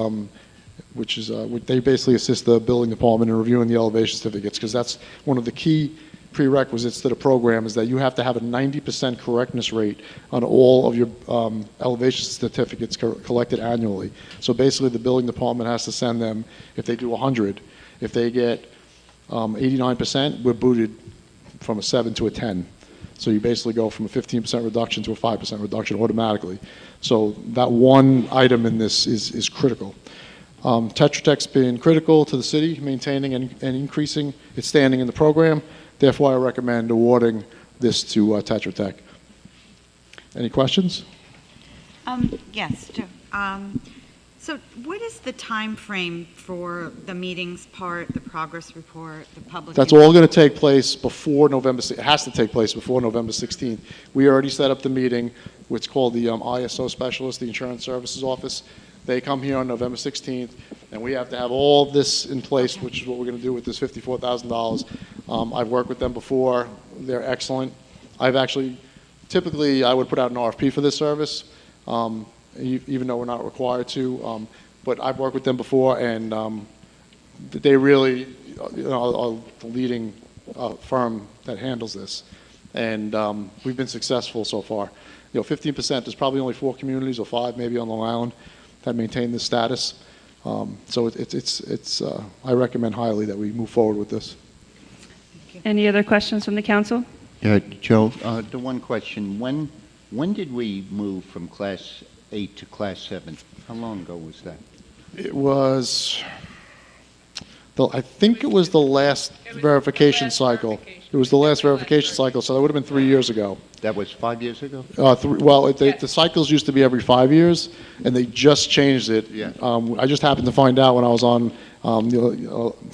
[SPEAKER 14] which they basically assist the building department in reviewing the elevation certificates, because that's one of the key prerequisites to the program, is that you have to have a 90% correctness rate on all of your elevation certificates collected annually. So basically the building department has to send them, if they do 100, if they get 89%, we're booted from a 7 to a 10. So you basically go from a 15% reduction to a 5% reduction automatically. So that one item in this is critical. Tetra Tech's been critical to the city, maintaining and increasing its standing in the program. Therefore, I recommend awarding this to Tetra Tech. Any questions?
[SPEAKER 7] Yes, Joe. So what is the time frame for the meetings part, the progress report, the public?
[SPEAKER 14] That's all going to take place before November, it has to take place before November 16th. We already set up the meeting, which is called the ISO specialist, the Insurance Services Office. They come here on November 16th, and we have to have all of this in place, which is what we're going to do with this $54,000. I've worked with them before. They're excellent. I've actually, typically, I would put out an RFP for this service, even though we're not required to. But I've worked with them before, and they really are the leading firm that handles this. And we've been successful so far. 15%, there's probably only 4 communities or 5 maybe on Long Island that maintain this status. So I recommend highly that we move forward with this.
[SPEAKER 2] Any other questions from the council?
[SPEAKER 6] Joe, the one question, when did we move from Class 8 to Class 7? How long ago was that?
[SPEAKER 14] It was, I think it was the last verification cycle. It was the last verification cycle, so that would have been 3 years ago.
[SPEAKER 6] That was 5 years ago?
[SPEAKER 14] The cycles used to be every 5 years, and they just changed it.
[SPEAKER 6] Yeah.
[SPEAKER 14] I just happened to find out when I was on,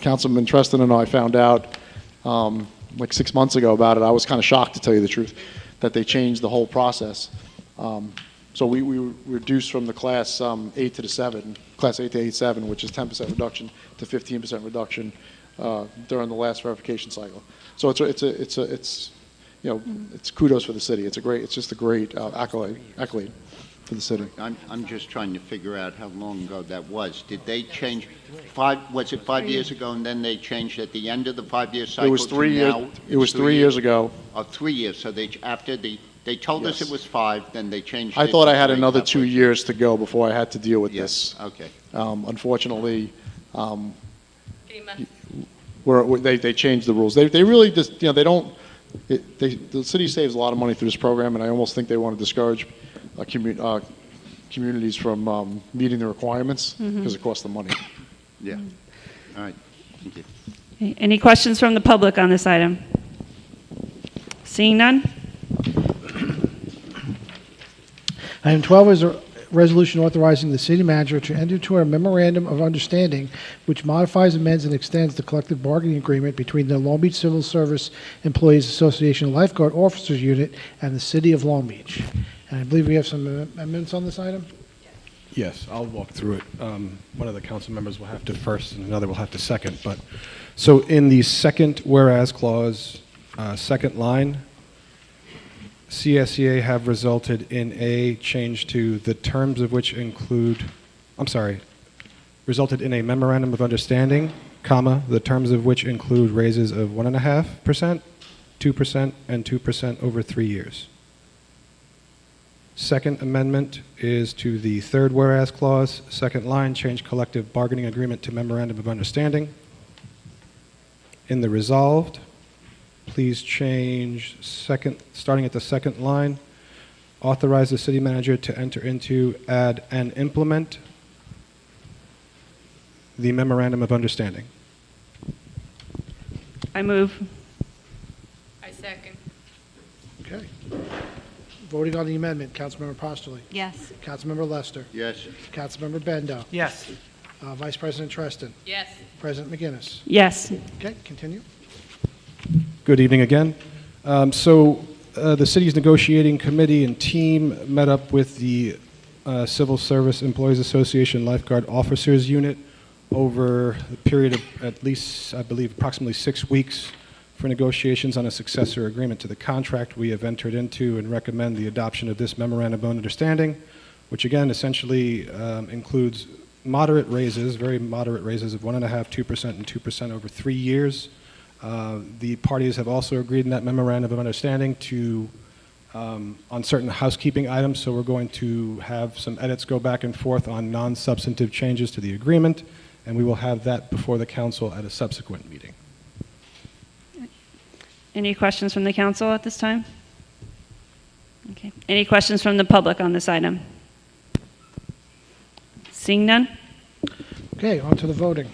[SPEAKER 14] Councilman Treston and I found out like 6 months ago about it. I was kind of shocked, to tell you the truth, that they changed the whole process. So we reduced from the Class 8 to the 7, Class 8 to 8-7, which is 10% reduction to 15% reduction during the last verification cycle. So it's kudos for the city. It's just a great accolade for the city.
[SPEAKER 6] I'm just trying to figure out how long ago that was. Did they change was it 5 years ago, and then they changed at the end of the 5-year cycle?
[SPEAKER 14] It was 3 years. It was 3 years ago.
[SPEAKER 6] Oh, 3 years. So they told us it was 5, then they changed it.
[SPEAKER 14] I thought I had another 2 years to go before I had to deal with this.
[SPEAKER 6] Okay.
[SPEAKER 14] Unfortunately, they changed the rules. They really just, they don't. The city saves a lot of money through this program, and I almost think they want to discourage communities from meeting the requirements because it costs them money.
[SPEAKER 6] Yeah. All right. Thank you.
[SPEAKER 2] Okay. Any questions from the public on this item? Seeing none?
[SPEAKER 1] Item 12 is a resolution authorizing the city manager to enter into a memorandum of understanding which modifies, amends, and extends the collective bargaining agreement between the Long Beach Civil Service Employees Association Lifeguard Officers Unit and the City of Long Beach. And I believe we have some amendments on this item.
[SPEAKER 10] Yes, I'll walk through it. One of the council members will have to first, and another will have to second. But so in the second whereas clause, second line, CSEA have resulted in a change to the terms of which include, resulted in a memorandum of understanding, comma, the terms of which include raises of 1.5%, 2%, and 2% over 3 years. Second amendment is to the third whereas clause, second line, change collective bargaining agreement to memorandum of understanding. In the resolved, please change starting at the second line, authorize the city manager to enter into, add, and implement the memorandum of understanding.
[SPEAKER 2] I move.
[SPEAKER 12] I second.
[SPEAKER 1] Okay. Voting on the amendment, Councilmember Postoli.
[SPEAKER 7] Yes.
[SPEAKER 1] Councilmember Lester.
[SPEAKER 6] Yes.
[SPEAKER 1] Councilmember Bendo.
[SPEAKER 13] Yes.
[SPEAKER 1] Vice President Treston.
[SPEAKER 12] Yes.
[SPEAKER 1] President McGinnis.
[SPEAKER 2] Yes.
[SPEAKER 1] Okay, continue.
[SPEAKER 10] Good evening again. The city's negotiating committee and team met up with the Civil Service Employees Association Lifeguard Officers Unit over a period of at least, I believe, approximately 6 weeks for negotiations on a successor agreement to the contract we have entered into, and recommend the adoption of this memorandum of understanding, which again essentially includes moderate raises, very moderate raises of 1.5%, 2%, and 2% over 3 years. The parties have also agreed in that memorandum of understanding to on certain housekeeping items, so we're going to have some edits go back and forth on non-substantive changes to the agreement, and we will have that before the council at a subsequent meeting.
[SPEAKER 2] Any questions from the council at this time? Okay. Any questions from the public on this item? Seeing none?
[SPEAKER 1] Okay, on to the voting.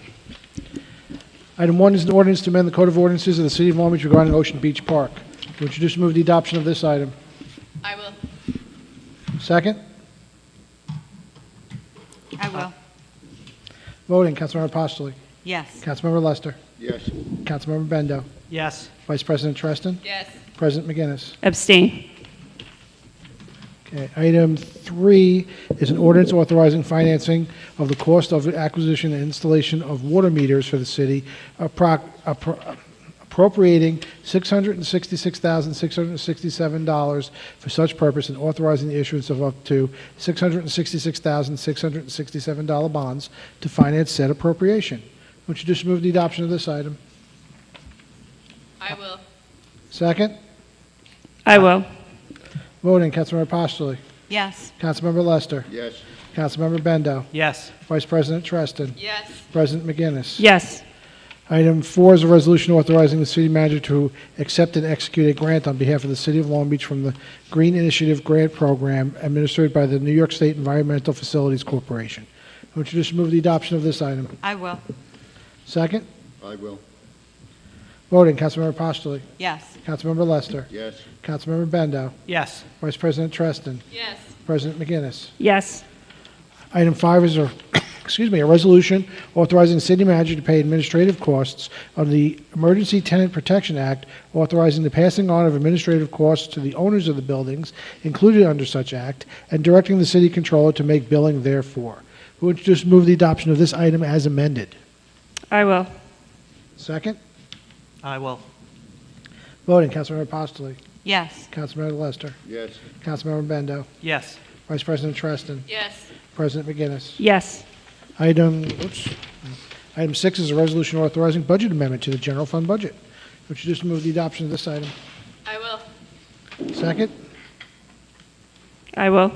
[SPEAKER 1] Item 1 is an ordinance to amend the Code of Ordinances of the City of Long Beach regarding Ocean Beach Park. To introduce and move the adoption of this item.
[SPEAKER 12] I will.
[SPEAKER 1] Second?
[SPEAKER 7] will.
[SPEAKER 1] Voting, Councilmember Postoli.
[SPEAKER 7] Yes.
[SPEAKER 1] Councilmember Lester.
[SPEAKER 6] Yes.
[SPEAKER 1] Councilmember Bendo.
[SPEAKER 13] Yes.
[SPEAKER 1] Vice President Treston.
[SPEAKER 12] Yes.
[SPEAKER 1] President McGinnis.
[SPEAKER 2] Abstain.
[SPEAKER 1] Okay, item 3 is an ordinance authorizing financing of the cost of acquisition and installation of water meters for the city, appropriating $666,667 for such purpose and authorizing the issuance of up to $666,667 bonds to finance said appropriation. Would you just move the adoption of this item?
[SPEAKER 12] I will.
[SPEAKER 1] Second?
[SPEAKER 2] I will.
[SPEAKER 1] Voting, Councilmember Postoli.
[SPEAKER 7] Yes.
[SPEAKER 1] Councilmember Lester.
[SPEAKER 6] Yes.
[SPEAKER 1] Councilmember Bendo.
[SPEAKER 13] Yes.
[SPEAKER 1] Vice President Treston.
[SPEAKER 12] Yes.
[SPEAKER 1] President McGinnis.
[SPEAKER 2] Yes.
[SPEAKER 1] Item 4 is a resolution authorizing the city manager to accept and execute a grant on behalf of the City of Long Beach from the Green Initiative Grant Program administered by the New York State Environmental Facilities Corporation. Would you just move the adoption of this item?
[SPEAKER 7] I will.
[SPEAKER 1] Second?
[SPEAKER 6] I will.
[SPEAKER 1] Voting, Councilmember Postoli.
[SPEAKER 7] Yes.
[SPEAKER 1] Councilmember Lester.
[SPEAKER 6] Yes.
[SPEAKER 1] Councilmember Bendo.
[SPEAKER 13] Yes.
[SPEAKER 1] Vice President Treston.
[SPEAKER 12] Yes.
[SPEAKER 1] President McGinnis.
[SPEAKER 2] Yes.
[SPEAKER 1] Item 5 is a resolution authorizing the city manager to pay administrative costs under the Emergency Tenant Protection Act, authorizing the passing on of administrative costs to the owners of the buildings included under such act, and directing the city controller to make billing therefor. Who would just move the adoption of this item as amended?
[SPEAKER 2] I will.
[SPEAKER 1] Second?
[SPEAKER 13] I will.
[SPEAKER 1] Voting, Councilmember Postoli.
[SPEAKER 7] Yes.
[SPEAKER 1] Councilmember Lester.
[SPEAKER 6] Yes.
[SPEAKER 1] Councilmember Bendo.
[SPEAKER 13] Yes.
[SPEAKER 1] Vice President Treston.
[SPEAKER 12] Yes.
[SPEAKER 1] President McGinnis.
[SPEAKER 2] Yes.
[SPEAKER 1] Item 6 is a resolution authorizing budget amendment to the general fund budget. Would you just move the adoption of this item?
[SPEAKER 12] I will.
[SPEAKER 1] Second?
[SPEAKER 2] I will.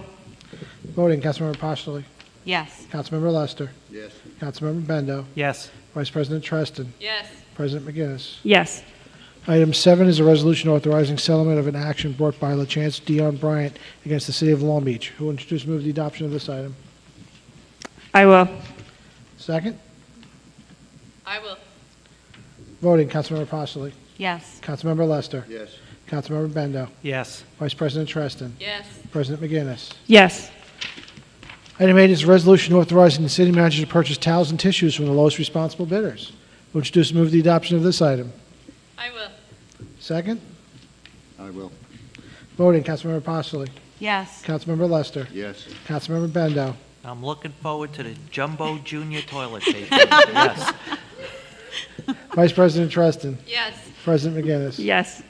[SPEAKER 1] Voting, Councilmember Postoli.
[SPEAKER 7] Yes.
[SPEAKER 1] Councilmember Lester.
[SPEAKER 6] Yes.
[SPEAKER 1] Councilmember Bendo.
[SPEAKER 13] Yes.
[SPEAKER 1] Vice President Treston.
[SPEAKER 12] Yes.
[SPEAKER 1] President McGinnis.
[SPEAKER 2] Yes.
[SPEAKER 1] Item 7 is a resolution authorizing settlement of an action brought by LaChance Dion Bryant against the City of Long Beach. Who would just move the adoption of this item?
[SPEAKER 2] I will.
[SPEAKER 1] Second?
[SPEAKER 12] I will.
[SPEAKER 1] Voting, Councilmember Postoli.
[SPEAKER 7] Yes.
[SPEAKER 1] Councilmember Lester.
[SPEAKER 6] Yes.
[SPEAKER 1] Councilmember Bendo.
[SPEAKER 13] Yes.
[SPEAKER 1] Vice President Treston.
[SPEAKER 12] Yes.
[SPEAKER 1] President McGinnis.
[SPEAKER 2] Yes.
[SPEAKER 1] Item 8 is a resolution authorizing the city manager to purchase towels and tissues from the lowest responsible bidders. Would you just move the adoption of this item?
[SPEAKER 12] I will.
[SPEAKER 1] Second?
[SPEAKER 6] I will.
[SPEAKER 1] Voting, Councilmember Postoli.
[SPEAKER 7] Yes.
[SPEAKER 1] Councilmember Lester.
[SPEAKER 6] Yes.
[SPEAKER 1] Councilmember Bendo.
[SPEAKER 13] I'm looking forward to the jumbo junior toilet paper. Yes.
[SPEAKER 1] Vice President Treston.
[SPEAKER 12] Yes.
[SPEAKER 1] President McGinnis.
[SPEAKER 2] Yes.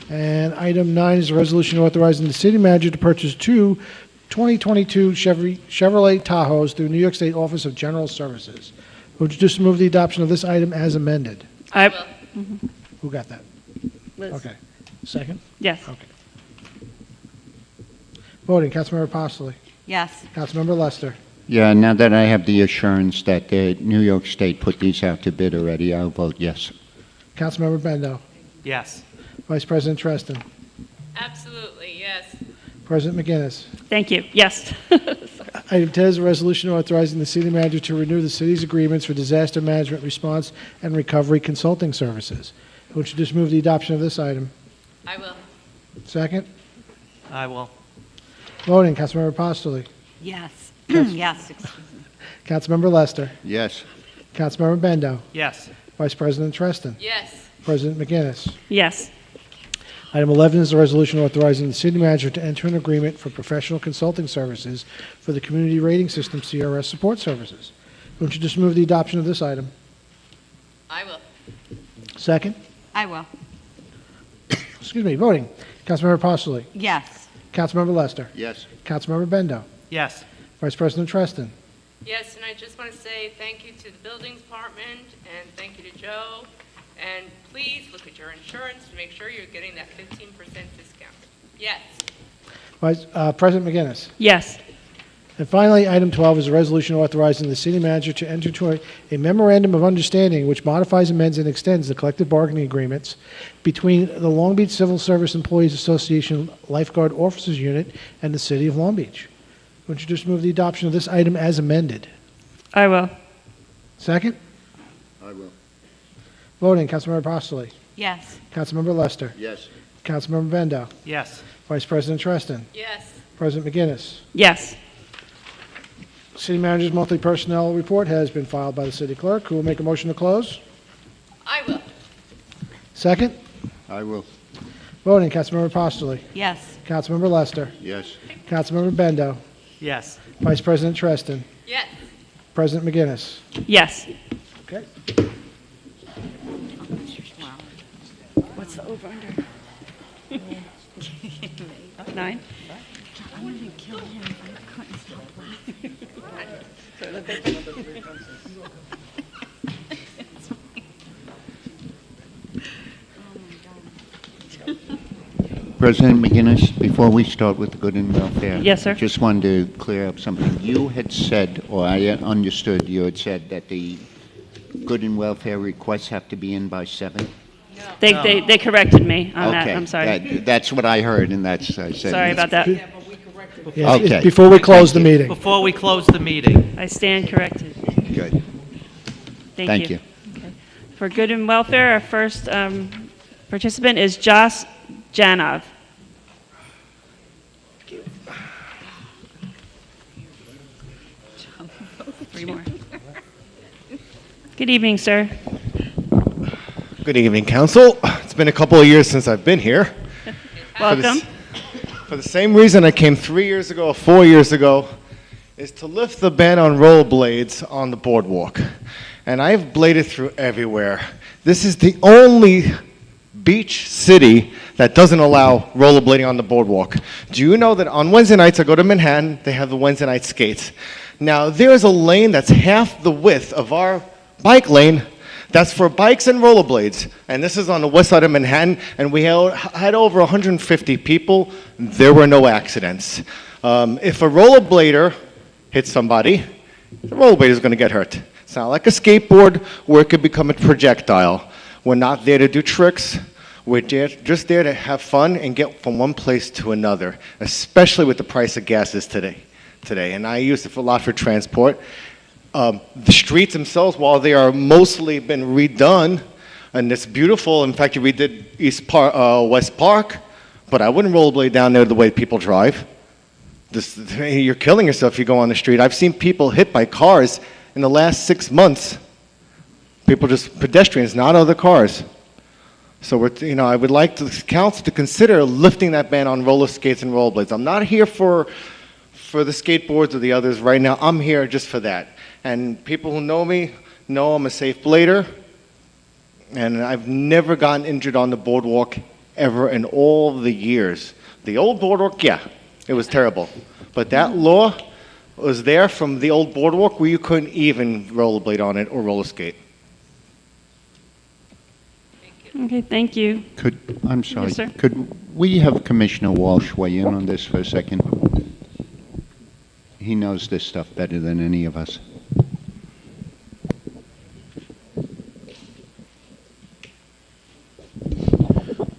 [SPEAKER 1] And item 9 is a resolution authorizing the city manager to purchase two 2022 Chevrolet Tahoes through New York State Office of General Services. Would you just move the adoption of this item as amended?
[SPEAKER 2] I
[SPEAKER 12] will.
[SPEAKER 1] Who got that?
[SPEAKER 2] Liz.
[SPEAKER 1] Okay. Second?
[SPEAKER 2] Yes.
[SPEAKER 1] Okay. Voting, Councilmember Postoli.
[SPEAKER 7] Yes.
[SPEAKER 1] Councilmember Lester.
[SPEAKER 6] Yeah, now that I have the assurance that New York State put these out to bid already, I'll vote yes.
[SPEAKER 1] Councilmember Bendo.
[SPEAKER 13] Yes.
[SPEAKER 1] Vice President Treston.
[SPEAKER 12] Absolutely, yes.
[SPEAKER 1] President McGinnis.
[SPEAKER 2] Thank you. Yes.
[SPEAKER 1] Item 10 is a resolution authorizing the city manager to renew the city's agreements for disaster management response and recovery consulting services. Would you just move the adoption of this item?
[SPEAKER 12] I will.
[SPEAKER 1] Second?
[SPEAKER 13] I will.
[SPEAKER 1] Voting, Councilmember Postoli.
[SPEAKER 7] Yes. Yes. Excuse me.
[SPEAKER 1] Councilmember Lester.
[SPEAKER 6] Yes.
[SPEAKER 1] Councilmember Bendo.
[SPEAKER 13] Yes.
[SPEAKER 1] Vice President Treston.
[SPEAKER 12] Yes.
[SPEAKER 1] President McGinnis.
[SPEAKER 2] Yes.
[SPEAKER 1] Item 11 is a resolution authorizing the city manager to enter an agreement for professional consulting services for the Community Rating System CRS support services. Would you just move the adoption of this item?
[SPEAKER 12] I will.
[SPEAKER 1] Second?
[SPEAKER 7] I will.
[SPEAKER 1] Excuse me, voting. Councilmember Postoli.
[SPEAKER 7] Yes.
[SPEAKER 1] Councilmember Lester.
[SPEAKER 6] Yes.
[SPEAKER 1] Councilmember Bendo.
[SPEAKER 13] Yes.
[SPEAKER 1] Vice President Treston.
[SPEAKER 12] Yes, and I just want to say thank you to the building department and thank you to Joe. And please look at your insurance to make sure you're getting that 15% discount. Yes.
[SPEAKER 1] President McGinnis.
[SPEAKER 2] Yes.
[SPEAKER 1] And finally, item 12 is a resolution authorizing the city manager to enter into a memorandum of understanding which modifies, amends, and extends the collective bargaining agreements between the Long Beach Civil Service Employees Association Lifeguard Officers Unit and the City of Long Beach. Would you just move the adoption of this item as amended?
[SPEAKER 2] I will.
[SPEAKER 1] Second?
[SPEAKER 6] I will.
[SPEAKER 1] Voting, Councilmember Postoli.
[SPEAKER 7] Yes.
[SPEAKER 1] Councilmember Lester.
[SPEAKER 6] Yes.
[SPEAKER 1] Councilmember Bendo.
[SPEAKER 13] Yes.
[SPEAKER 1] Vice President Treston.
[SPEAKER 12] Yes.
[SPEAKER 1] President McGinnis.
[SPEAKER 2] Yes.
[SPEAKER 1] City manager's monthly personnel report has been filed by the city clerk. Who will make a motion to close?
[SPEAKER 12] I will.
[SPEAKER 1] Second?
[SPEAKER 6] I will.
[SPEAKER 1] Voting, Councilmember Postoli.
[SPEAKER 7] Yes.
[SPEAKER 1] Councilmember Lester.
[SPEAKER 6] Yes.
[SPEAKER 1] Councilmember Bendo.
[SPEAKER 13] Yes.
[SPEAKER 1] Vice President Treston.
[SPEAKER 12] Yes.
[SPEAKER 1] President McGinnis.
[SPEAKER 2] Yes.
[SPEAKER 1] Okay.
[SPEAKER 2] What's the over-under? 9?
[SPEAKER 7] I'm going to kill him if I couldn't stop
[SPEAKER 6] President McGinnis, before we start with the good and welfare.
[SPEAKER 2] Yes, sir.
[SPEAKER 6] Just wanted to clear up something. You had said, or I understood, you had said that the good and welfare requests have to be in by 7?
[SPEAKER 2] They corrected me on that.
[SPEAKER 6] Okay,
[SPEAKER 2] I'm sorry.
[SPEAKER 6] that's what I heard, and that's, I said.
[SPEAKER 2] Sorry about that.
[SPEAKER 1] Yes,
[SPEAKER 6] Okay.
[SPEAKER 1] Before we close the meeting.
[SPEAKER 13] Before we close the meeting.
[SPEAKER 2] I stand corrected.
[SPEAKER 6] Good.
[SPEAKER 2] Thank you. Okay. For good and welfare, our first participant is Josh Janov. Three more. Good evening, sir.
[SPEAKER 19] Good evening, Council. It's been a couple of years since I've been here.
[SPEAKER 2] Welcome.
[SPEAKER 19] For the same reason I came 3 years ago, 4 years ago, is to lift the ban on rollerblades on the boardwalk. And I've bladed through everywhere. This is the only beach city that doesn't allow rollerblading on the boardwalk. Do you know that on Wednesday nights I go to Manhattan, they have the Wednesday night skates. Now there's a lane that's half the width of our bike lane that's for bikes and rollerblades. And this is on the west side of Manhattan, and we had over 150 people. There were no accidents. If a rollerblader hits somebody, the rollerblader is going to get hurt. It's not like a skateboard where it could become a projectile. We're not there to do tricks. We're just there to have fun and get from one place to another, especially with the price of gases today. And I use it a lot for transport. The streets themselves, while they are mostly been redone, and it's beautiful. In fact, you redid West Park, but I wouldn't rollerblade down there the way people drive. You're killing yourself if you go on the street. I've seen people hit by cars in the last 6 months. Pedestrians, not other cars. So I would like the council to consider lifting that ban on roller skates and rollerblades. I'm not here for the skateboards or the others right now. I'm here just for that. And people who know me know I'm a safe blader, and I've never gotten injured on the boardwalk ever in all the years. The old boardwalk, yeah, it was terrible. But that law was there from the old boardwalk where you couldn't even rollerblade on it or roller skate.
[SPEAKER 2] Okay, thank you.
[SPEAKER 6] I'm sorry.
[SPEAKER 2] Yes, sir.
[SPEAKER 6] Could we have Commissioner Walsh weigh in on this for a second? He knows this stuff better than any of us.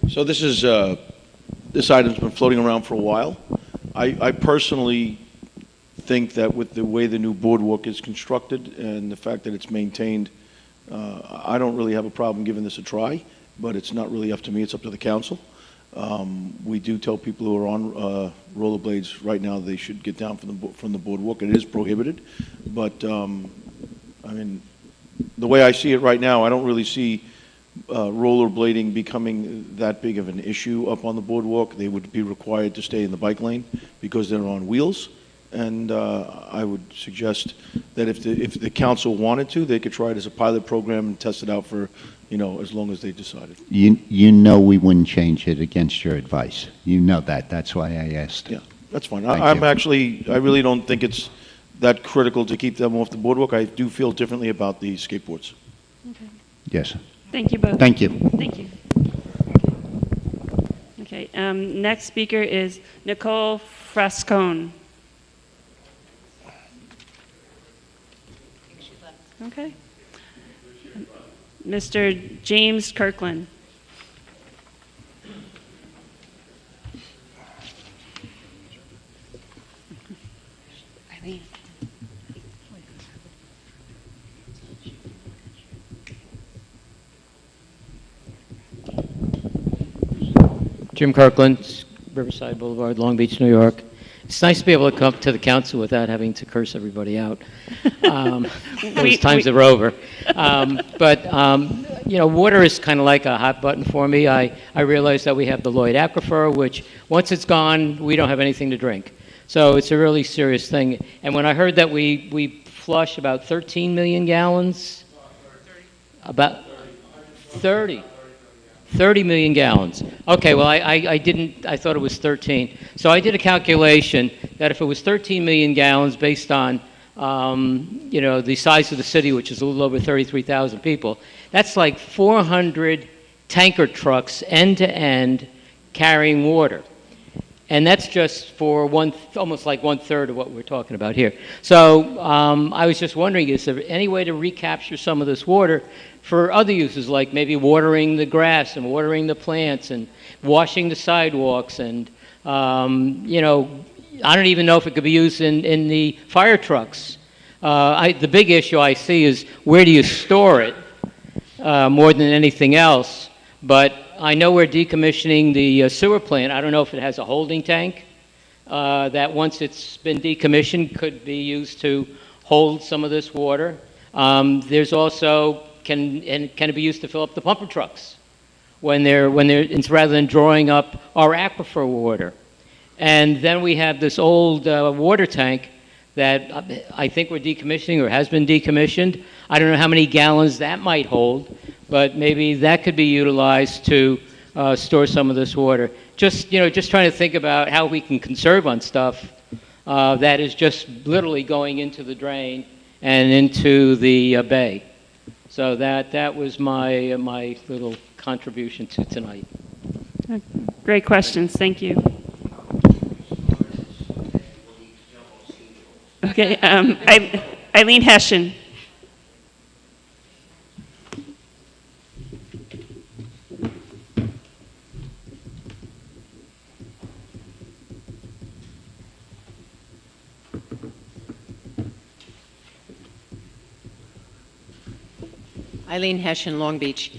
[SPEAKER 8] So this item's been floating around for a while. I personally think that with the way the new boardwalk is constructed and the fact that it's maintained, I don't really have a problem giving this a try, but it's not really up to me, it's up to the council. We do tell people who are on rollerblades right now they should get down from the boardwalk. It is prohibited, but I mean, the way I see it right now, I don't really see rollerblading becoming that big of an issue up on the boardwalk. They would be required to stay in the bike lane because they're on wheels. And I would suggest that if the council wanted to, they could try it as a pilot program and test it out for, as long as they decided.
[SPEAKER 6] You know we wouldn't change it against your advice. You know that. That's why I asked.
[SPEAKER 8] Yeah, that's fine.
[SPEAKER 6] Thank
[SPEAKER 8] I really don't think it's that critical to keep them off the boardwalk. I do feel differently about the skateboards.
[SPEAKER 2] Okay.
[SPEAKER 6] Yes.
[SPEAKER 2] Thank you both.
[SPEAKER 6] Thank you.
[SPEAKER 2] Thank you. Okay, next speaker is Nicole Frascone. Okay. Mr. James Kirkland.
[SPEAKER 15] Jim Kirkland, Riverside Boulevard, Long Beach, New York. It's nice to be able to come to the council without having to curse everybody out. Those times are over. Water is kind of like a hot button for me. I realize that we have the Lloyd Aquifer, which once it's gone, we don't have anything to drink. So it's a really serious thing. And when I heard that we flush about 13 million gallons, about 30 million gallons. Okay, well, I thought it was 13. So I did a calculation that if it was 13 million gallons based on, the size of the city, which is a little over 33,000 people, that's like 400 tanker trucks end to end carrying water. And that's just for almost like 1/3 of what we're talking about here. So I was just wondering, is there any way to recapture some of this water for other uses, like maybe watering the grass and watering the plants and washing the sidewalks? And, I don't even know if it could be used in the fire trucks. The big issue I see is where do you store it more than anything else. But I know we're decommissioning the sewer plant. I don't know if it has a holding tank that once it's been decommissioned could be used to hold some of this water. There's also, can it be used to fill up the pumper trucks when it's rather than drawing up our aquifer water. And then we have this old water tank that I think we're decommissioning or has been decommissioned. I don't know how many gallons that might hold, but maybe that could be utilized to store some of this water. Just trying to think about how we can conserve on stuff that is just literally going into the drain and into the bay. So that was my little contribution to tonight.
[SPEAKER 2] Great questions. Thank you. Okay, Eileen Hessian.
[SPEAKER 20] Eileen Hessian, Long Beach.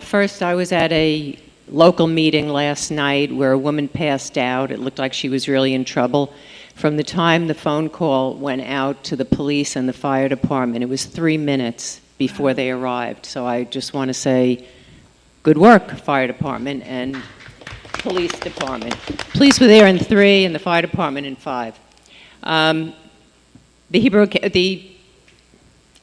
[SPEAKER 20] First, I was at a local meeting last night where a woman passed out. It looked like she was really in trouble. From the time the phone call went out to the police and the fire department, it was 3 minutes before they arrived. So I just want to say, good work, fire department and police department. Police were there in 3 and the fire department in 5. The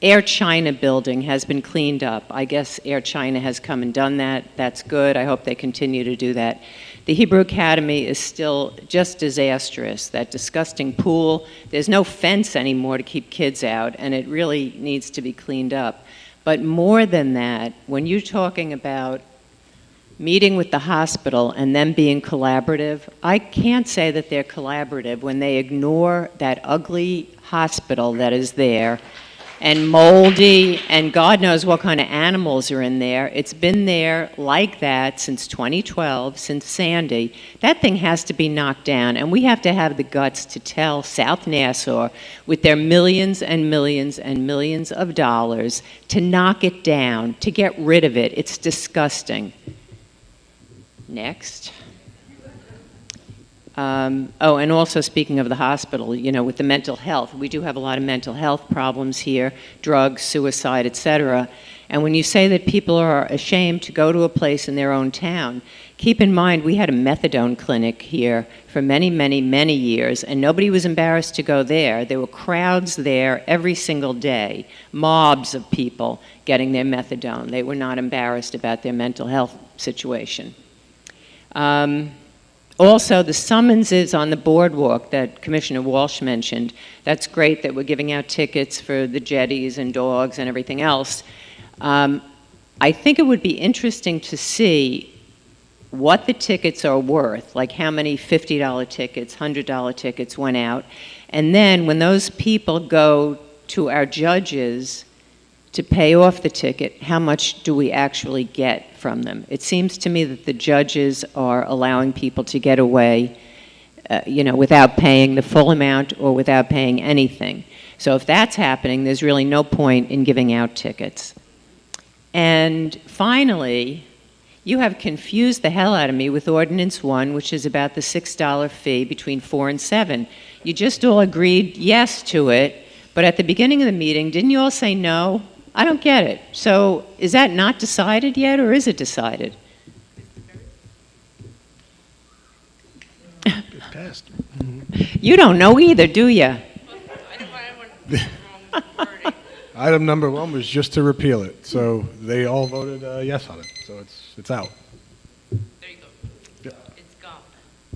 [SPEAKER 20] Air China building has been cleaned up. I guess Air China has come and done that. That's good. I hope they continue to do that. The Hebrew Academy is still just disastrous. That disgusting pool. There's no fence anymore to keep kids out, and it really needs to be cleaned up. But more than that, when you're talking about meeting with the hospital and them being collaborative, I can't say that they're collaborative when they ignore that ugly hospital that is there and moldy, and God knows what kind of animals are in there. It's been there like that since 2012, since Sandy. That thing has to be knocked down, and we have to have the guts to tell South Nassau, with their millions and millions and millions of dollars, to knock it down, to get rid of it. It's disgusting. Next. And also speaking of the hospital, with the mental health, we do have a lot of mental health problems here, drugs, suicide, etc. And when you say that people are ashamed to go to a place in their own town, keep in mind we had a methadone clinic here for many, many, many years, and nobody was embarrassed to go there. There were crowds there every single day, mobs of people getting their methadone. They were not embarrassed about their mental health situation. Also, the summonses on the boardwalk that Commissioner Walsh mentioned, that's great that we're giving out tickets for the jetties and dogs and everything else. I think it would be interesting to see what the tickets are worth, like how many $50 tickets, $100 tickets went out, and then when those people go to our judges to pay off the ticket, how much do we actually get from them? It seems to me that the judges are allowing people to get away, without paying the full amount or without paying anything. So if that's happening, there's really no point in giving out tickets. And finally, You have confused the hell out of me with Ordinance One, which is about the $6 fee between 4 and 7. You just all agreed yes to it, but at the beginning of the meeting, didn't you all say no? I don't get it. So is that not decided yet, or is it decided?
[SPEAKER 1] It's passed.
[SPEAKER 20] You don't know either, do you?
[SPEAKER 10] Item number 1 was just to repeal it, so they all voted yes on it, so it's out.
[SPEAKER 12] There you go.
[SPEAKER 10] Yep.
[SPEAKER 12] It's gone.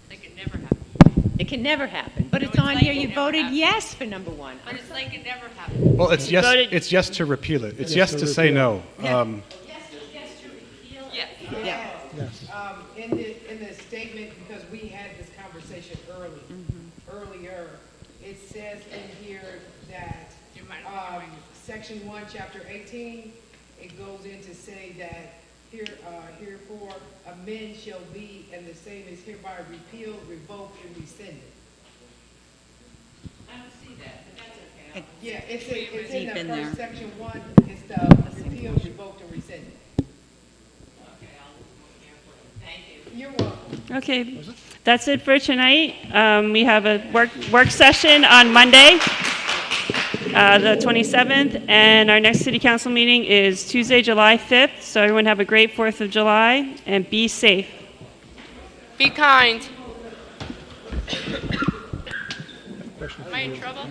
[SPEAKER 12] Like it never happened.
[SPEAKER 20] It can never happen, but
[SPEAKER 12] No,
[SPEAKER 20] it's
[SPEAKER 12] it's
[SPEAKER 20] on
[SPEAKER 12] like
[SPEAKER 20] here,
[SPEAKER 12] it
[SPEAKER 20] you
[SPEAKER 12] never
[SPEAKER 20] voted
[SPEAKER 12] happened.
[SPEAKER 20] yes for number 1.
[SPEAKER 12] But it's like it never happened.
[SPEAKER 10] Well, it's yes,
[SPEAKER 2] voted-
[SPEAKER 10] it's yes to repeal it. It's
[SPEAKER 1] Yes
[SPEAKER 10] yes
[SPEAKER 1] to
[SPEAKER 10] to say no.
[SPEAKER 12] Yes.
[SPEAKER 5] Yes.
[SPEAKER 1] Yes.
[SPEAKER 5] In the statement, because we had this conversation earlier, it says in here that,
[SPEAKER 12] You might
[SPEAKER 5] section 1, chapter 18, it goes in to say that herefore amend shall be, and the same is hereby repealed, revoked, and rescinded.
[SPEAKER 12] I don't see that, but that's okay.
[SPEAKER 5] Yeah, it's in
[SPEAKER 7] Deep
[SPEAKER 5] the
[SPEAKER 7] in
[SPEAKER 5] first
[SPEAKER 7] there.
[SPEAKER 5] section 1, it's the repealed, revoked, and rescinded.
[SPEAKER 12] Okay, I'll look more carefully. Thank you.
[SPEAKER 5] You're welcome.
[SPEAKER 2] Okay, that's it for tonight. We have a work session on Monday, the 27th, and our next city council meeting is Tuesday, July 5th. So everyone have a great 4th of July, and be safe.
[SPEAKER 12] Be kind. Am I in trouble?